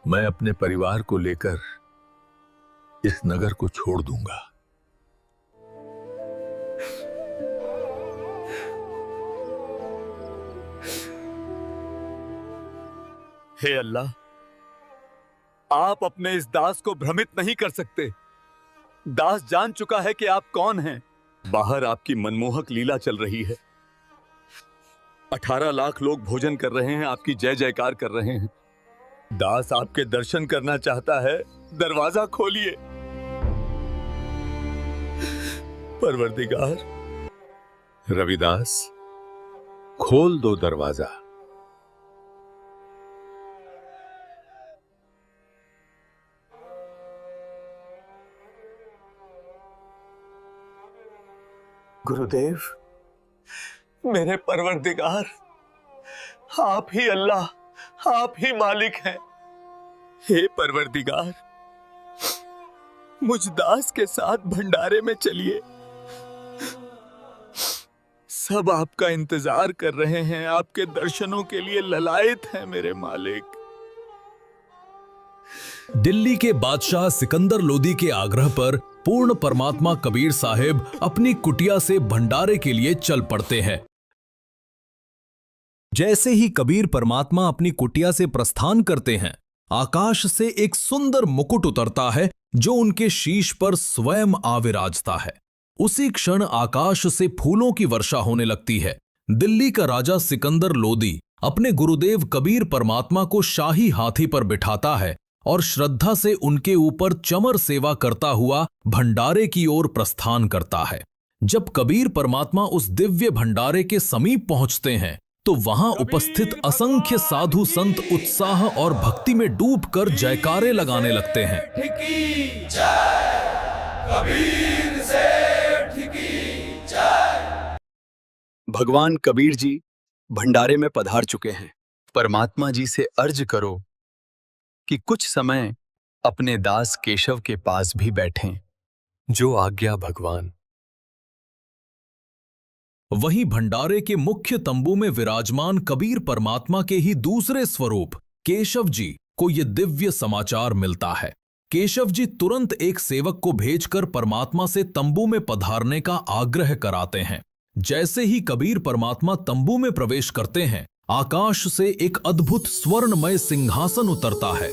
मैं अपने परिवार को लेकर इस नगर को छोड़ दूंगा। हे अल्लाह, आप अपने इस दास को भ्रमित नहीं कर सकते। दास जान चुका है कि आप कौन हैं। बाहर आपकी मनमोहक लीला चल रही है। 18 लाख लोग भोजन कर रहे हैं, आपकी जय जयकार कर रहे हैं। दास आपके दर्शन करना चाहता है, दरवाजा खोलिए। परवरदिगार। रविदास, खोल दो दरवाजा। गुरुदेव, मेरे परवरदिगार, आप ही अल्लाह, आप ही मालिक हैं। हे परवरदिगार, मुझ दास के साथ भंडारे में चलिए। सब आपका इंतजार कर रहे हैं, आपके दर्शनों के लिए ललायत हैं मेरे मालिक। दिल्ली के बादशाह सिकंदर लोदी के आग्रह पर पूर्ण परमात्मा कबीर साहिब अपनी कुटिया से भंडारे के लिए चल पड़ते हैं। जैसे ही कबीर परमात्मा अपनी कुटिया से प्रस्थान करते हैं, आकाश से एक सुंदर मुकुट उतरता है जो उनके शीश पर स्वयं आविराजता है। उसी क्षण आकाश से फूलों की वर्षा होने लगती है। दिल्ली का राजा सिकंदर लोदी अपने गुरुदेव कबीर परमात्मा को शाही हाथी पर बिठाता है और श्रद्धा से उनके ऊपर चमर सेवा करता हुआ भंडारे की ओर प्रस्थान करता है। जब कबीर परमात्मा उस दिव्य भंडारे के समीप पहुंचते हैं तो वहां उपस्थित असंख्य साधु संत उत्साह और भक्ति में डूबकर जयकारे लगाने लगते हैं। भगवान कबीर जी भंडारे में पधार चुके हैं। परमात्मा जी से अर्ज करो कि कुछ समय अपने दास केशव के पास भी बैठें। जो आज्ञा भगवान। वहीं भंडारे के मुख्य तंबू में विराजमान कबीर परमात्मा के ही दूसरे स्वरूप केशव जी को यह दिव्य समाचार मिलता है। केशव जी तुरंत एक सेवक को भेजकर परमात्मा से तंबू में पधारने का आग्रह कराते हैं। जैसे ही कबीर परमात्मा तंबू में प्रवेश करते हैं, आकाश से एक अद्भुत स्वर्णमय सिंहासन उतरता है।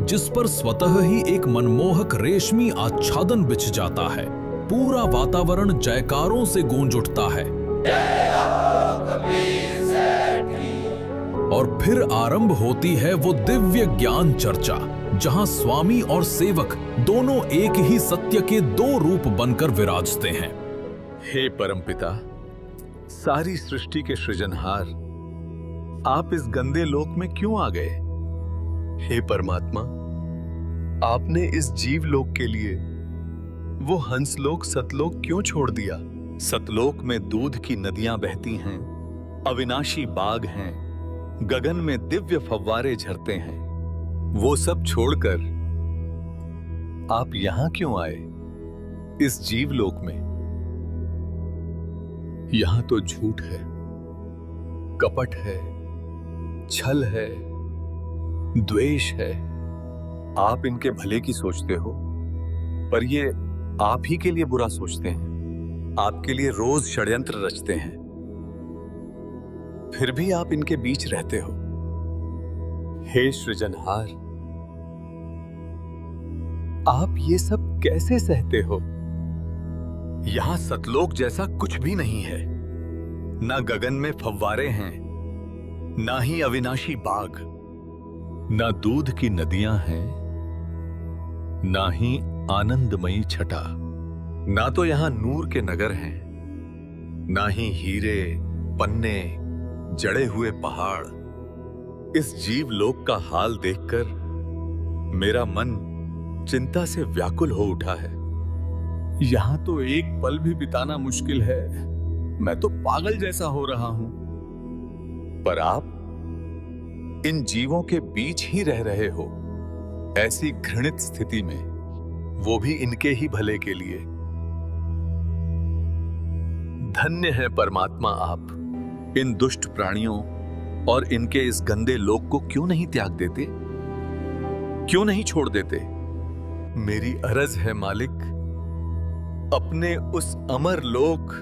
जिस पर स्वतः ही एक मनमोहक रेशमी आच्छादन बिछ जाता है। पूरा वातावरण जयकारों से गूंज उठता है और फिर आरंभ होती है वो दिव्य ज्ञान चर्चा, जहां स्वामी और सेवक दोनों एक ही सत्य के दो रूप बनकर विराजते हैं। हे परमपिता, सारी सृष्टि के सृजनहार, आप इस गंदे लोक में क्यों आ गए? हे परमात्मा, आपने इस जीव लोक के लिए वो हंसलोक सतलोक क्यों छोड़ दिया? सतलोक में दूध की नदियां बहती हैं, अविनाशी बाग हैं, गगन में दिव्य फव्वारे झरते हैं। वो सब छोड़कर आप यहां क्यों आए, इस जीव लोक में? यहां तो झूठ है, कपट है, छल है, द्वेष है। आप इनके भले की सोचते हो, पर ये आप ही के लिए बुरा सोचते हैं। आपके लिए रोज षड्यंत्र रचते हैं, फिर भी आप इनके बीच रहते हो। हे सृजनहार, आप ये सब कैसे सहते हो? यहां सतलोक जैसा कुछ भी नहीं है। ना गगन में फव्वारे हैं, ना ही अविनाशी बाग, ना दूध की नदियां हैं, ना ही आनंदमयी छटा। ना तो यहां नूर के नगर हैं, ना ही हीरे पन्ने जड़े हुए पहाड़। इस जीव लोक का हाल देखकर मेरा मन चिंता से व्याकुल हो उठा है। यहां तो एक पल भी बिताना मुश्किल है। मैं तो पागल जैसा हो रहा हूं। पर आप इन जीवों के बीच ही रह रहे हो, ऐसी घृणित स्थिति में, वो भी इनके ही भले के लिए। धन्य है परमात्मा आप। इन दुष्ट प्राणियों और इनके इस गंदे लोक को क्यों नहीं त्याग देते, क्यों नहीं छोड़ देते? मेरी अरज है मालिक, अपने उस अमर लोक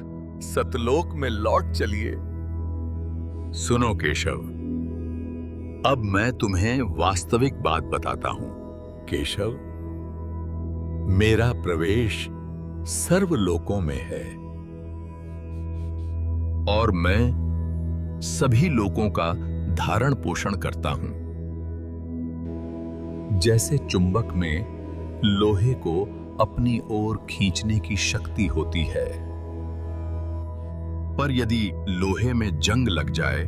सतलोक में लौट चलिए। सुनो केशव, अब मैं तुम्हें वास्तविक बात बताता हूं। केशव, मेरा प्रवेश सर्व लोकों में है और मैं सभी लोकों का धारण पोषण करता हूं। जैसे चुंबक में लोहे को अपनी ओर खींचने की शक्ति होती है, पर यदि लोहे में जंग लग जाए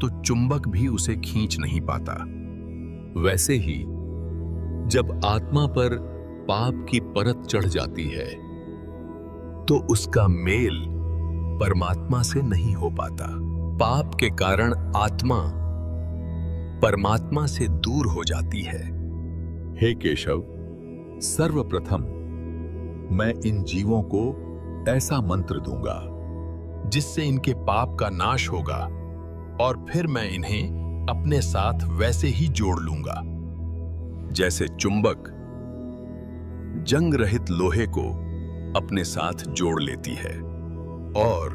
तो चुंबक भी उसे खींच नहीं पाता। वैसे ही जब आत्मा पर पाप की परत चढ़ जाती है तो उसका मेल परमात्मा से नहीं हो पाता। पाप के कारण आत्मा परमात्मा से दूर हो जाती है। हे केशव, सर्वप्रथम मैं इन जीवों को ऐसा मंत्र दूंगा जिससे इनके पाप का नाश होगा और फिर मैं इन्हें अपने साथ वैसे ही जोड़ लूंगा जैसे चुंबक जंग रहित लोहे को अपने साथ जोड़ लेती है, और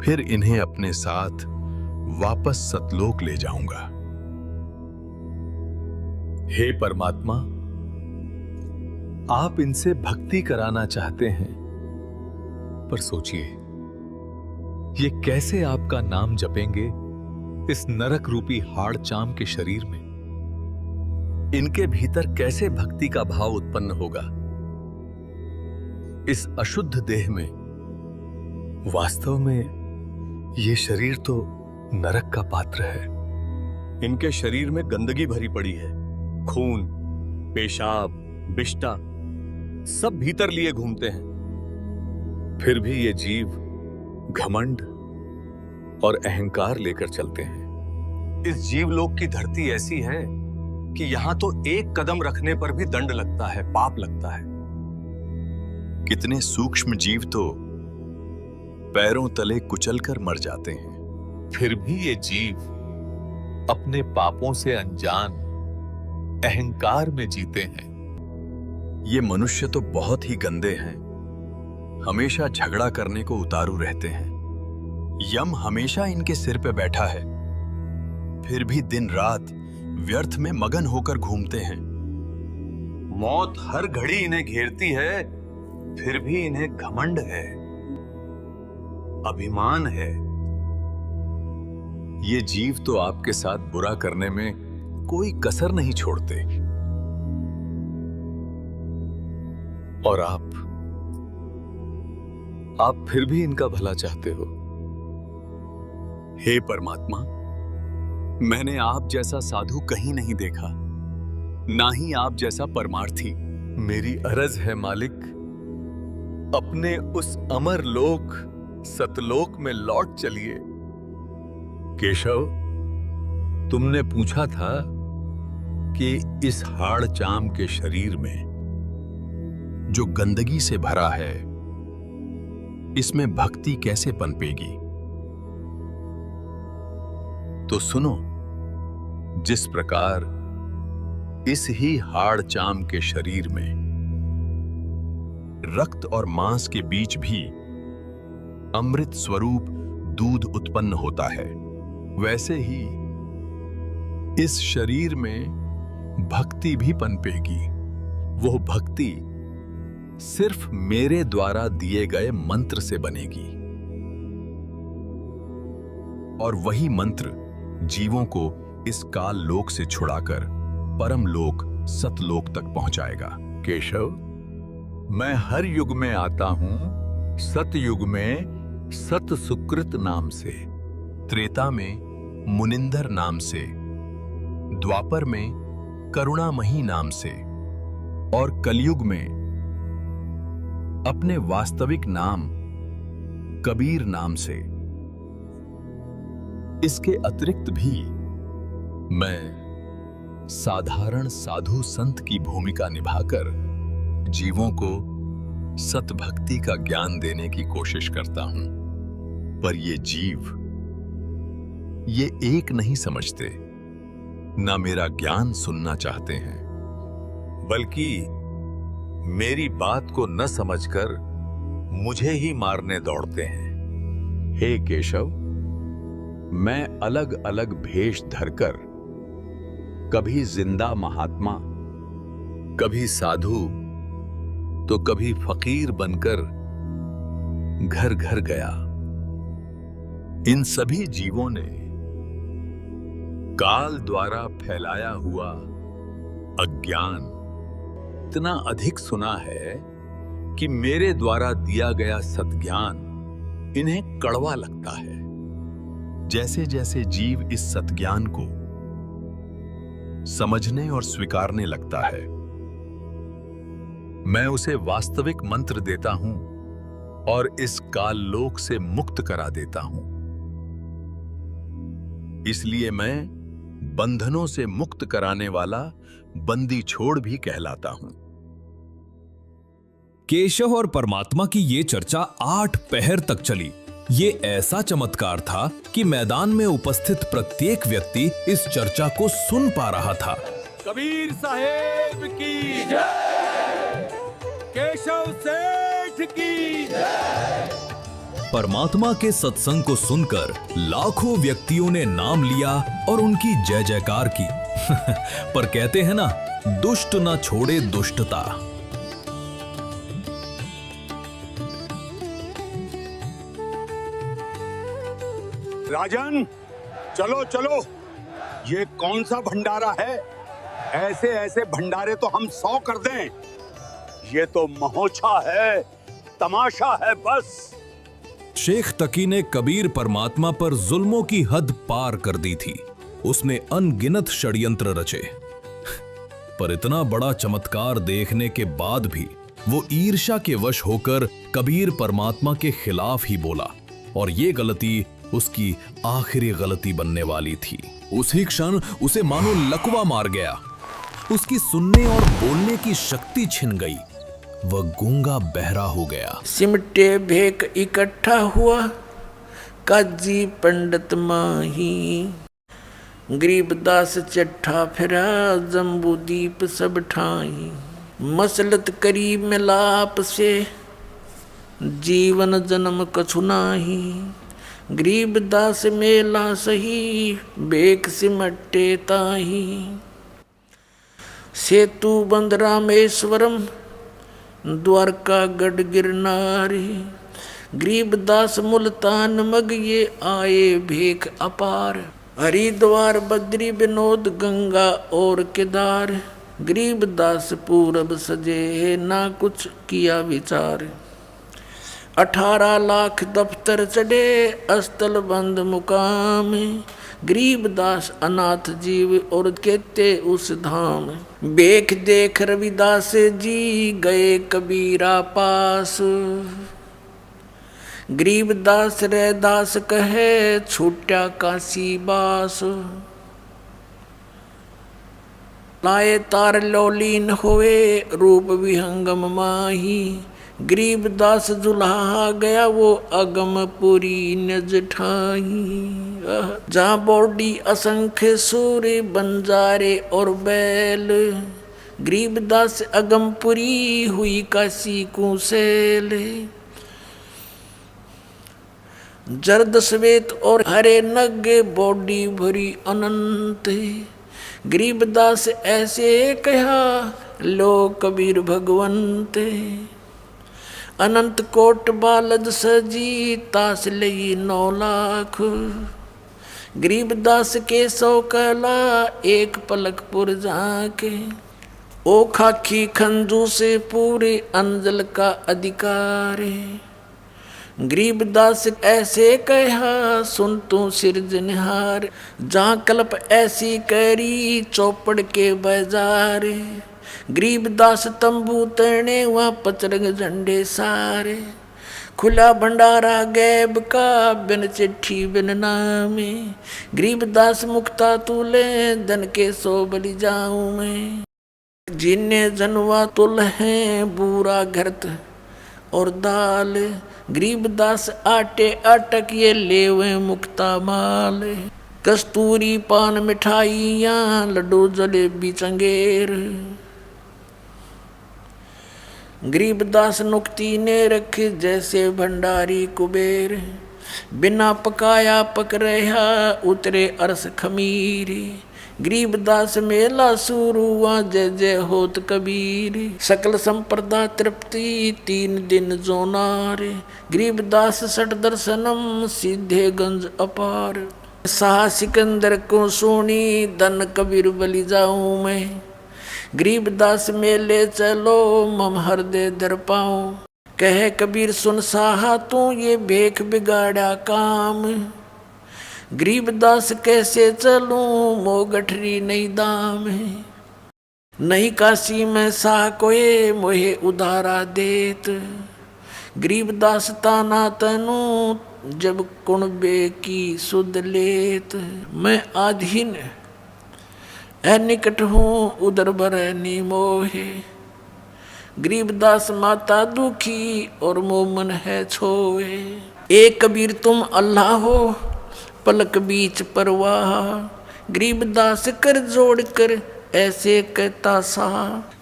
फिर इन्हें अपने साथ वापस सतलोक ले जाऊंगा। हे परमात्मा, आप इनसे भक्ति कराना चाहते हैं, पर सोचिए ये कैसे आपका नाम जपेंगे इस नरक रूपी हाड़ चाम के शरीर में? इनके भीतर कैसे भक्ति का भाव उत्पन्न होगा? इस अशुद्ध देह में वास्तव में ये शरीर तो नरक का पात्र है। इनके शरीर में गंदगी भरी पड़ी है, खून, पेशाब, बिष्टा सब भीतर लिए घूमते हैं। फिर भी ये जीव घमंड और अहंकार लेकर चलते हैं। इस जीवलोक की धरती ऐसी है कि यहां तो एक कदम रखने पर भी दंड लगता है, पाप लगता है। कितने सूक्ष्म जीव तो पैरों तले कुचलकर मर जाते हैं। फिर भी ये जीव अपने पापों से अनजान अहंकार में जीते हैं। ये मनुष्य तो बहुत ही गंदे हैं, हमेशा झगड़ा करने को उतारू रहते हैं। यम हमेशा इनके सिर पे बैठा है, फिर भी दिन रात व्यर्थ में मगन होकर घूमते हैं। मौत हर घड़ी इन्हें घेरती है, फिर भी इन्हें घमंड है, अभिमान है। ये जीव तो आपके साथ बुरा करने में कोई कसर नहीं छोड़ते, और आप फिर भी इनका भला चाहते हो। हे परमात्मा, मैंने आप जैसा साधु कहीं नहीं देखा, ना ही आप जैसा परमार्थी। मेरी अर्ज है मालिक, अपने उस अमर लोक सतलोक में लौट चलिए। केशव, तुमने पूछा था कि इस हाड़ चाम के शरीर में जो गंदगी से भरा है, इसमें भक्ति कैसे पनपेगी? तो सुनो, जिस प्रकार इस ही हाड़ चाम के शरीर में रक्त और मांस के बीच भी अमृत स्वरूप दूध उत्पन्न होता है, वैसे ही इस शरीर में भक्ति भी पनपेगी। वो भक्ति सिर्फ मेरे द्वारा दिए गए मंत्र से बनेगी, और वही मंत्र जीवों को इस काल लोक से छुड़ाकर परम लोक सतलोक तक पहुंचाएगा। केशव, मैं हर युग में आता हूं, सतयुग में सत सुकृत नाम से, त्रेता में मुनिंदर नाम से, द्वापर में करुणामयी नाम से, और कलयुग में अपने वास्तविक नाम कबीर नाम से। इसके अतिरिक्त भी मैं साधारण साधु संत की भूमिका निभाकर जीवों को सतभक्ति का ज्ञान देने की कोशिश करता हूं, पर ये जीव ये एक नहीं समझते, ना मेरा ज्ञान सुनना चाहते हैं, बल्कि मेरी बात को न समझकर मुझे ही मारने दौड़ते हैं। हे केशव, मैं अलग अलग भेष धरकर कभी जिंदा महात्मा, कभी साधु, तो कभी फकीर बनकर घर घर गया। इन सभी जीवों ने काल द्वारा फैलाया हुआ अज्ञान इतना अधिक सुना है कि मेरे द्वारा दिया गया सद्ज्ञान इन्हें कड़वा लगता है। जैसे जैसे जीव इस सद्ज्ञान को समझने और स्वीकारने लगता है, मैं उसे वास्तविक मंत्र देता हूं और इस काल लोक से मुक्त करा देता हूं। इसलिए मैं बंधनों से मुक्त कराने वाला बंदी छोड़ भी कहलाता हूं। केशव और परमात्मा की ये चर्चा 8 पहर तक चली। ये ऐसा चमत्कार था कि मैदान में उपस्थित प्रत्येक व्यक्ति इस चर्चा को सुन पा रहा था। कबीर साहेब की जय, केशव सेठ की जय। परमात्मा के सत्संग को सुनकर लाखों व्यक्तियों ने नाम लिया और उनकी जय जयकार की। पर कहते हैं ना, दुष्ट ना छोड़े दुष्टता। राजन, चलो चलो, ये कौन सा भंडारा है? ऐसे ऐसे भंडारे तो हम 100 कर दें। ये तो महोत्सव है, तमाशा है बस। शेख तकी ने कबीर परमात्मा पर जुल्मों की हद पार कर दी थी। उसने अनगिनत षड्यंत्र रचे, पर इतना बड़ा चमत्कार देखने के बाद भी वो ईर्ष्या के वश होकर कबीर परमात्मा के खिलाफ ही बोला और ये गलती उसकी आखिरी गलती बनने वाली थी। उसी क्षण उसे मानो लकवा मार गया। उसकी सुनने और बोलने की शक्ति छिन गई। वह गूंगा बहरा हो गया। सिमटे भेक इकट्ठा हुआ काजी पंडित माही, गरीबदास चट्ठा फिरा जम्बूदीप सब ठाई। मसलत करीब में लाप से जीवन जन्म कछु नाही, गरीबदास मेला सही बेक सिमटे ताही। सेतु बंद रामेश्वरम द्वारका गढ़ गिरनारी, गरीबदास मुल्तान मग ये आए भेख अपार। हरिद्वार बद्री विनोद गंगा और केदार, गरीबदास पूरब सजे ना कुछ किया विचार। 18 लाख दफ्तर चढ़े अस्तल बंद मुकाम, गरीबदास अनाथ जीव और कहते उस धाम। बेख देख रविदास जी गए कबीरा पास, गरीबदास रैदास कहे छूटा काशी बास। लाए तार लौलीन होए रूप विहंगम माही, गरीबदास जुल्हा गया वो अगमपुरी नज ठाही। जहाँ बॉडी असंख्य सूर्य बंजारे और बैल, गरीबदास अगमपुरी हुई काशी कुसेल। जर्द श्वेत और हरे नग बॉडी भरी अनंत, गरीबदास ऐसे कहा लो कबीर भगवंत। अनंत कोट बालद सजी तास लई 9 लाख, गरीबदास के 100 कला एक पलकपुर जाके। ओ खाखी खंजू से पूरे अंजल का अधिकार, गरीबदास ऐसे कहा सुन तू सिरजनहार। जहाँ कल्प ऐसी करी चौपड़ के बाजार, गरीबदास तंबू तने वहाँ पचरंग झंडे सारे। खुला भंडारा गैब का बिन चिट्ठी बिन नामे, गरीबदास मुक्ता तुले धन के 100 बलि जाऊं मैं। जिन्ने जनवा तुल हैं बूरा घरत और दाल, गरीबदास आटे अटक ये लेवे मुक्ता माल। कस्तूरी पान मिठाइयाँ लड्डू जलेबी चंगेर, गरीबदास नुक्ती ने रखे जैसे भंडारी कुबेर। बिना पकाया पक रहा उतरे अरस खमीरी, गरीबदास मेला शुरू हुआ जय जय होत कबीर। सकल संप्रदा तृप्ति 3 दिन जोनार, गरीबदास सठ दर्शनम सीधे गंज अपार। शाह सिकंदर को सोनी धन कबीर बलि जाऊं मैं, गरीबदास मेले चलो मम हृदय दर पाऊं। कहे कबीर सुन साहा तू ये भेख बिगाड़ा काम, गरीबदास कैसे चलूं मो गठरी नहीं दाम है। नहीं काशी में साह कोए मोहे उधारा देत, गरीबदास ताना तनु जब कुणबे की सुध लेत। मैं आधीन निकट हूँ उदर बर मोहे, गरीबदास माता दुखी और मोमन है छोए। एक कबीर तुम अल्लाह हो पलक बीच परवाह, गरीबदास कर जोड़ कर ऐसे कहता सा।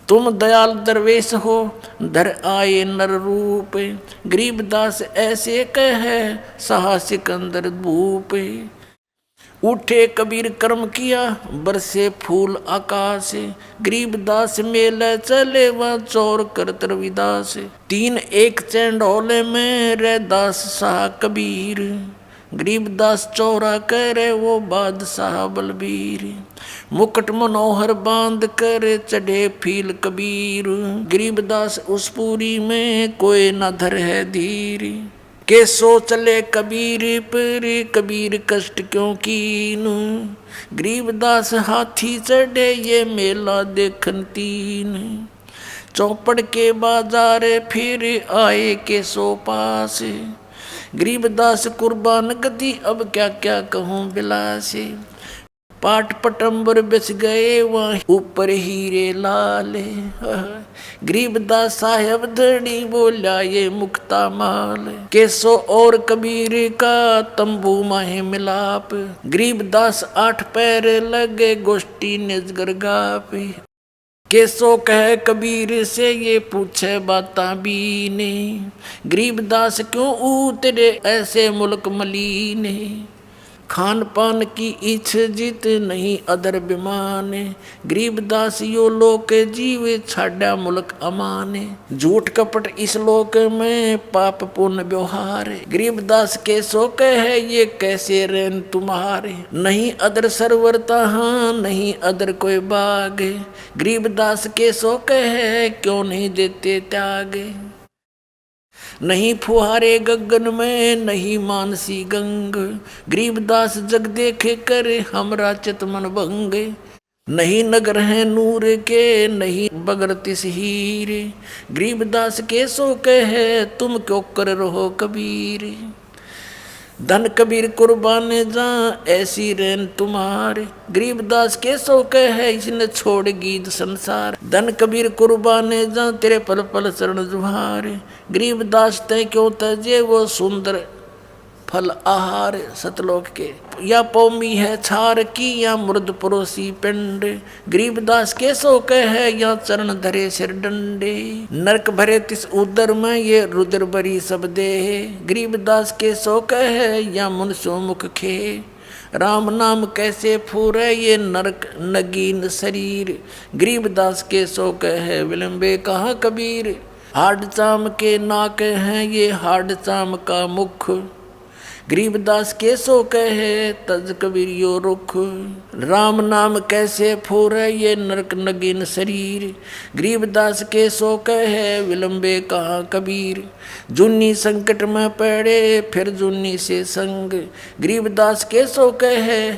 तुम दयाल दरवेश हो धर आए नर रूप, गरीबदास ऐसे कहे सहा सिकंदर भूप। उठे कबीर कर्म किया बरसे फूल आकाश, गरीबदास मेले चले वह चोर करत रविदास। 3 एक चंडोले में रैदास शाह कबीर, गरीबदास चौरा करे वो बादशाह बलबीर। मुकुट मनोहर बांध कर चढ़े फील कबीर, गरीबदास उस पूरी में कोई न धर है धीर। के सो चले कबीर पर कबीर कष्ट क्यों कीन, गरीबदास हाथी चढ़े ये मेला देखन 3। चौपड़ के बाजार फिर आए के सो पास, गरीबदास कुर्बान गति अब क्या क्या कहूँ बिलास। पाट पटंबर बिछ गए वहाँ ऊपर हीरे लाल, गरीबदास साहब धड़ी बोला ये मुक्ता माल। केसो और कबीर का तंबू माहे मिलाप, गरीबदास 8 पैर लगे गोष्ठी निजगर गाप। केसो कह कबीर से ये पूछे बाता बीने, गरीबदास क्यों उतरे ऐसे मुल्क मलीने। खान पान की इच्छ जित नहीं अदर बिमाने, गरीबदास यो लोक जीवे छाड़ा मुल्क अमाने। झूठ कपट इस लोक में पाप पुण्य व्यवहार, गरीबदास के सो कहे ये कैसे रेन तुम्हारे। नहीं अदर सरवरता हाँ नहीं अदर कोई बाग, गरीबदास के सो कहे क्यों नहीं देते त्याग। नहीं फुहारे गगन में नहीं मानसी गंग, गरीबदास जग देखे कर हमरा चित मन भंग। नहीं नगर है नूर के नहीं बगर तिस हीर, गरीबदास के सो कहे तुम क्यों कर रहो कबीर। धन कबीर कुर्बाने जा ऐसी रेन तुम्हारे, गरीबदास के सो कहे इसने छोड़ गीत संसार। धन कबीर कुर्बाने जा तेरे पल पल चरण जुहारे, गरीबदास तय क्यों तजे वो सुंदर फल आहार। सतलोक के या पौमी है छार की या मुर्द परोसी पिंड, गरीबदास के सो कहे या चरण धरे सिर डंडे। नरक भरे तिस उदर में ये रुद्र बरी सब दे, गरीबदास के सो कहे या मुनसो मुख खे। राम नाम कैसे फूरे ये नरक नगीन शरीर, गरीबदास के सो कहे विलंबे कहाँ कबीर। हाड चाम के नाक हैं ये हाड चाम का मुख, गरीबदास के सो कहे तज कबीर यो रुख। राम नाम कैसे फूरे ये नरक नगीन शरीर, गरीबदास के सो कहे विलंबे कहाँ कबीर। जुन्नी संकट में पड़े फिर जुन्नी से संग, गरीबदास के सो कहे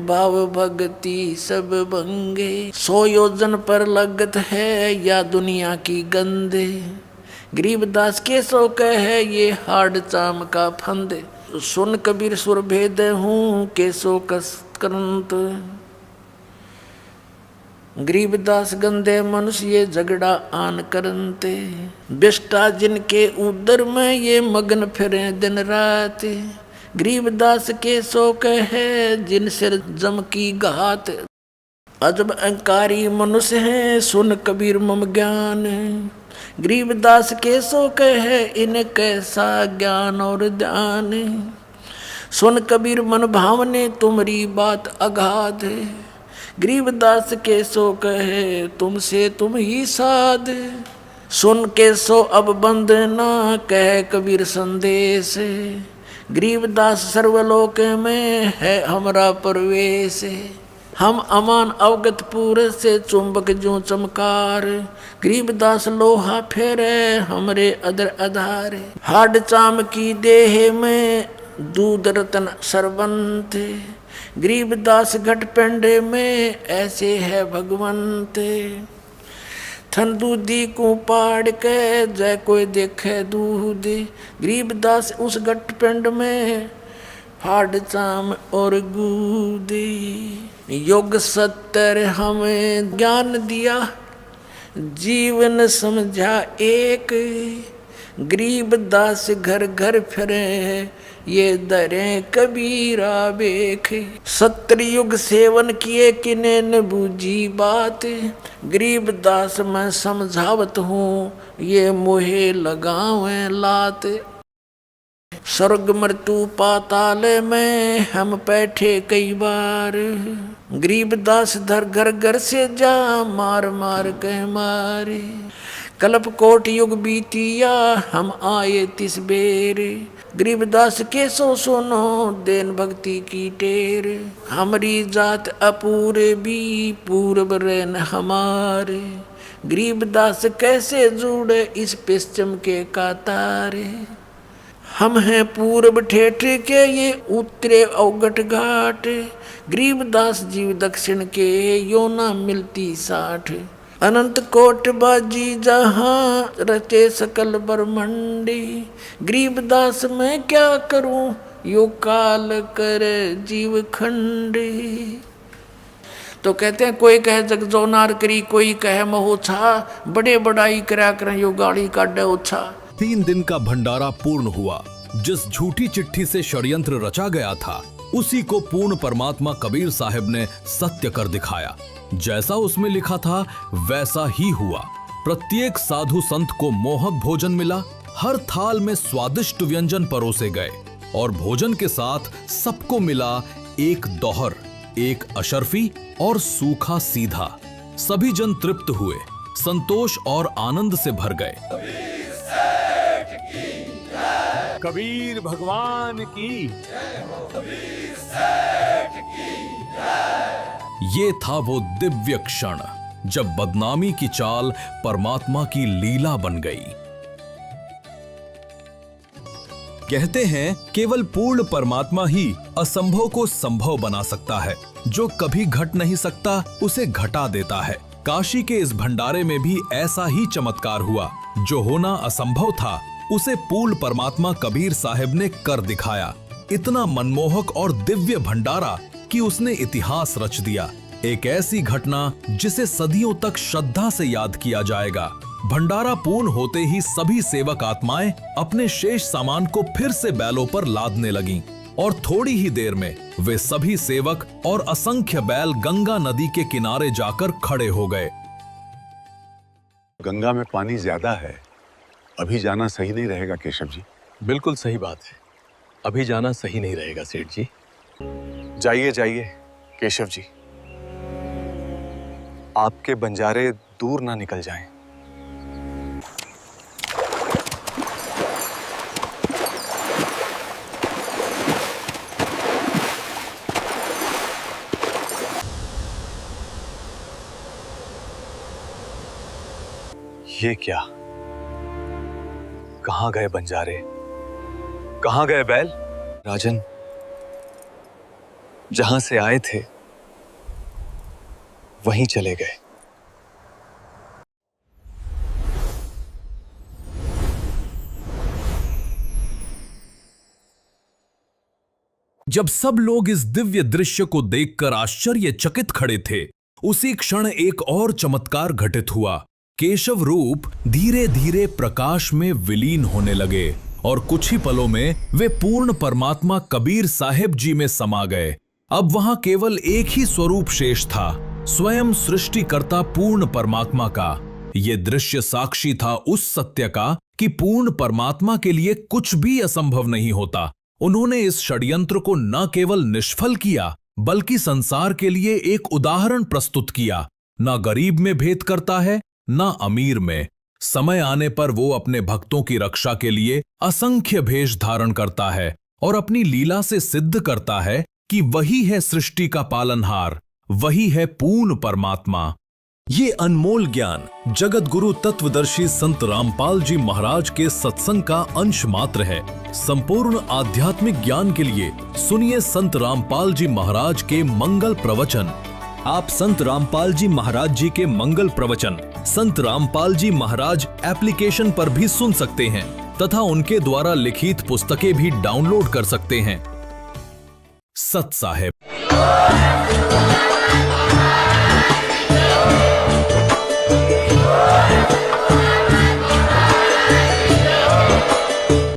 भाव भक्ति सब भंगे। 100 योजन पर लगत है या दुनिया की गंदे, गरीबदास के सो कहे ये हाड चाम का फंद। सुन कबीर सुर भेद हूँ केसो कस करंत, गरीबदास गंदे मनुष्य ये झगड़ा आन करंते। बिष्टा जिनके उदर में ये मगन फिरे दिन रात, गरीबदास के सो कहे जिन सिर जम की घात। अजब अहंकारी मनुष्य हैं सुन कबीर मम ज्ञान, गरीबदास के सो कहे इन कैसा ज्ञान और ध्यान। सुन कबीर मन भावने तुम्हारी बात अगाध, गरीबदास के सो कहे तुमसे तुम ही साध। सुन के सो अब बंद ना कहे कबीर संदेश, गरीबदास सर्वलोक में है हमरा प्रवेश। हम अमान अवगत पूरे से चुंबक जो चमकार, गरीबदास लोहा फेरे हमरे अदर आधार। हाड चाम की देह में दूध रतन सरबंत, गरीबदास घट पेंडे में ऐसे है भगवंत। थन दूधी को पाड़ के जय कोई देखे दूध, गरीबदास उस घट पेंड में हाड चाम और गूदी। योग सत्तर हमें ज्ञान दिया जीवन समझा एक, गरीबदास घर घर फिरे ये दरे कबीरा बेख। 70 युग सेवन किए किने न बूझी बात, गरीबदास मैं समझावत हूँ ये मोहे लगावे लात। स्वर्ग मृत्यु पाताल में हम बैठे कई बार, गरीबदास धर घर घर से जा मार मार के मारे। कल्प कोट युग बीतिया हम आए तिस बेर, गरीबदास के सो सुनो देन भक्ति की टेर। हमारी जात अपूरे भी पूर्व रेन हमारे, गरीबदास कैसे जुड़े इस पश्चिम के कातारे। हम हैं पूर्व ठेठ के ये उत्तरे अवगट घाट, गरीबदास जीव दक्षिण के यो ना मिलती साठ। अनंत कोट बाजी जहाँ रचे सकल ब्रह्मंडी, गरीबदास मैं क्या करूं यो काल कर जीव खंडी। तो कहते हैं कोई कहे जग जोनार करी, कोई कहे महोछा, बड़े बड़ाई करा कर यो गाड़ी काटे ओछा। 3 दिन का भंडारा पूर्ण हुआ। जिस झूठी चिट्ठी से षड्यंत्र रचा गया था उसी को पूर्ण परमात्मा कबीर साहब ने सत्य कर दिखाया। जैसा उसमें लिखा था वैसा ही हुआ। प्रत्येक साधु संत को मोहक भोजन मिला। हर थाल में स्वादिष्ट व्यंजन परोसे गए और भोजन के साथ सबको मिला एक दोहर, एक अशर्फी और सूखा सीधा। सभी जन तृप्त हुए, संतोष और आनंद से भर गए। कबीर भगवान की। ये था वो दिव्य क्षण जब बदनामी की चाल परमात्मा की लीला बन गई। कहते हैं केवल पूर्ण परमात्मा ही असंभव को संभव बना सकता है। जो कभी घट नहीं सकता उसे घटा देता है। काशी के इस भंडारे में भी ऐसा ही चमत्कार हुआ। जो होना असंभव था उसे पूर्ण परमात्मा कबीर साहब ने कर दिखाया। इतना मनमोहक और दिव्य भंडारा कि उसने इतिहास रच दिया। एक ऐसी घटना जिसे सदियों तक श्रद्धा से याद किया जाएगा। भंडारा पूर्ण होते ही सभी सेवक आत्माएं अपने शेष सामान को फिर से बैलों पर लादने लगीं और थोड़ी ही देर में वे सभी सेवक और असंख्य बैल गंगा नदी के किनारे जाकर खड़े हो गए। गंगा में पानी ज्यादा है, अभी जाना सही नहीं रहेगा केशव जी। बिल्कुल सही बात है, अभी जाना सही नहीं रहेगा सेठ जी। जाइए जाइए केशव जी, आपके बंजारे दूर ना निकल जाएं। ये क्या, कहां गए बंजारे, कहां गए बैल? राजन, जहां से आए थे वहीं चले गए। जब सब लोग इस दिव्य दृश्य को देखकर आश्चर्यचकित खड़े थे, उसी क्षण एक और चमत्कार घटित हुआ। केशव रूप धीरे धीरे प्रकाश में विलीन होने लगे और कुछ ही पलों में वे पूर्ण परमात्मा कबीर साहिब जी में समा गए। अब वहां केवल एक ही स्वरूप शेष था, स्वयं सृष्टिकर्ता पूर्ण परमात्मा का। यह दृश्य साक्षी था उस सत्य का कि पूर्ण परमात्मा के लिए कुछ भी असंभव नहीं होता। उन्होंने इस षड्यंत्र को न केवल निष्फल किया बल्कि संसार के लिए एक उदाहरण प्रस्तुत किया। न गरीब में भेद करता है न अमीर में। समय आने पर वो अपने भक्तों की रक्षा के लिए असंख्य भेष धारण करता है और अपनी लीला से सिद्ध करता है कि वही है सृष्टि का पालनहार, वही है पूर्ण परमात्मा। ये अनमोल ज्ञान जगत गुरु तत्वदर्शी संत रामपाल जी महाराज के सत्संग का अंश मात्र है। संपूर्ण आध्यात्मिक ज्ञान के लिए सुनिए संत रामपाल जी महाराज के मंगल प्रवचन। आप संत रामपाल जी महाराज जी के मंगल प्रवचन संत रामपाल जी महाराज एप्लीकेशन पर भी सुन सकते हैं तथा उनके द्वारा लिखित पुस्तकें भी डाउनलोड कर सकते हैं। सत साहिब।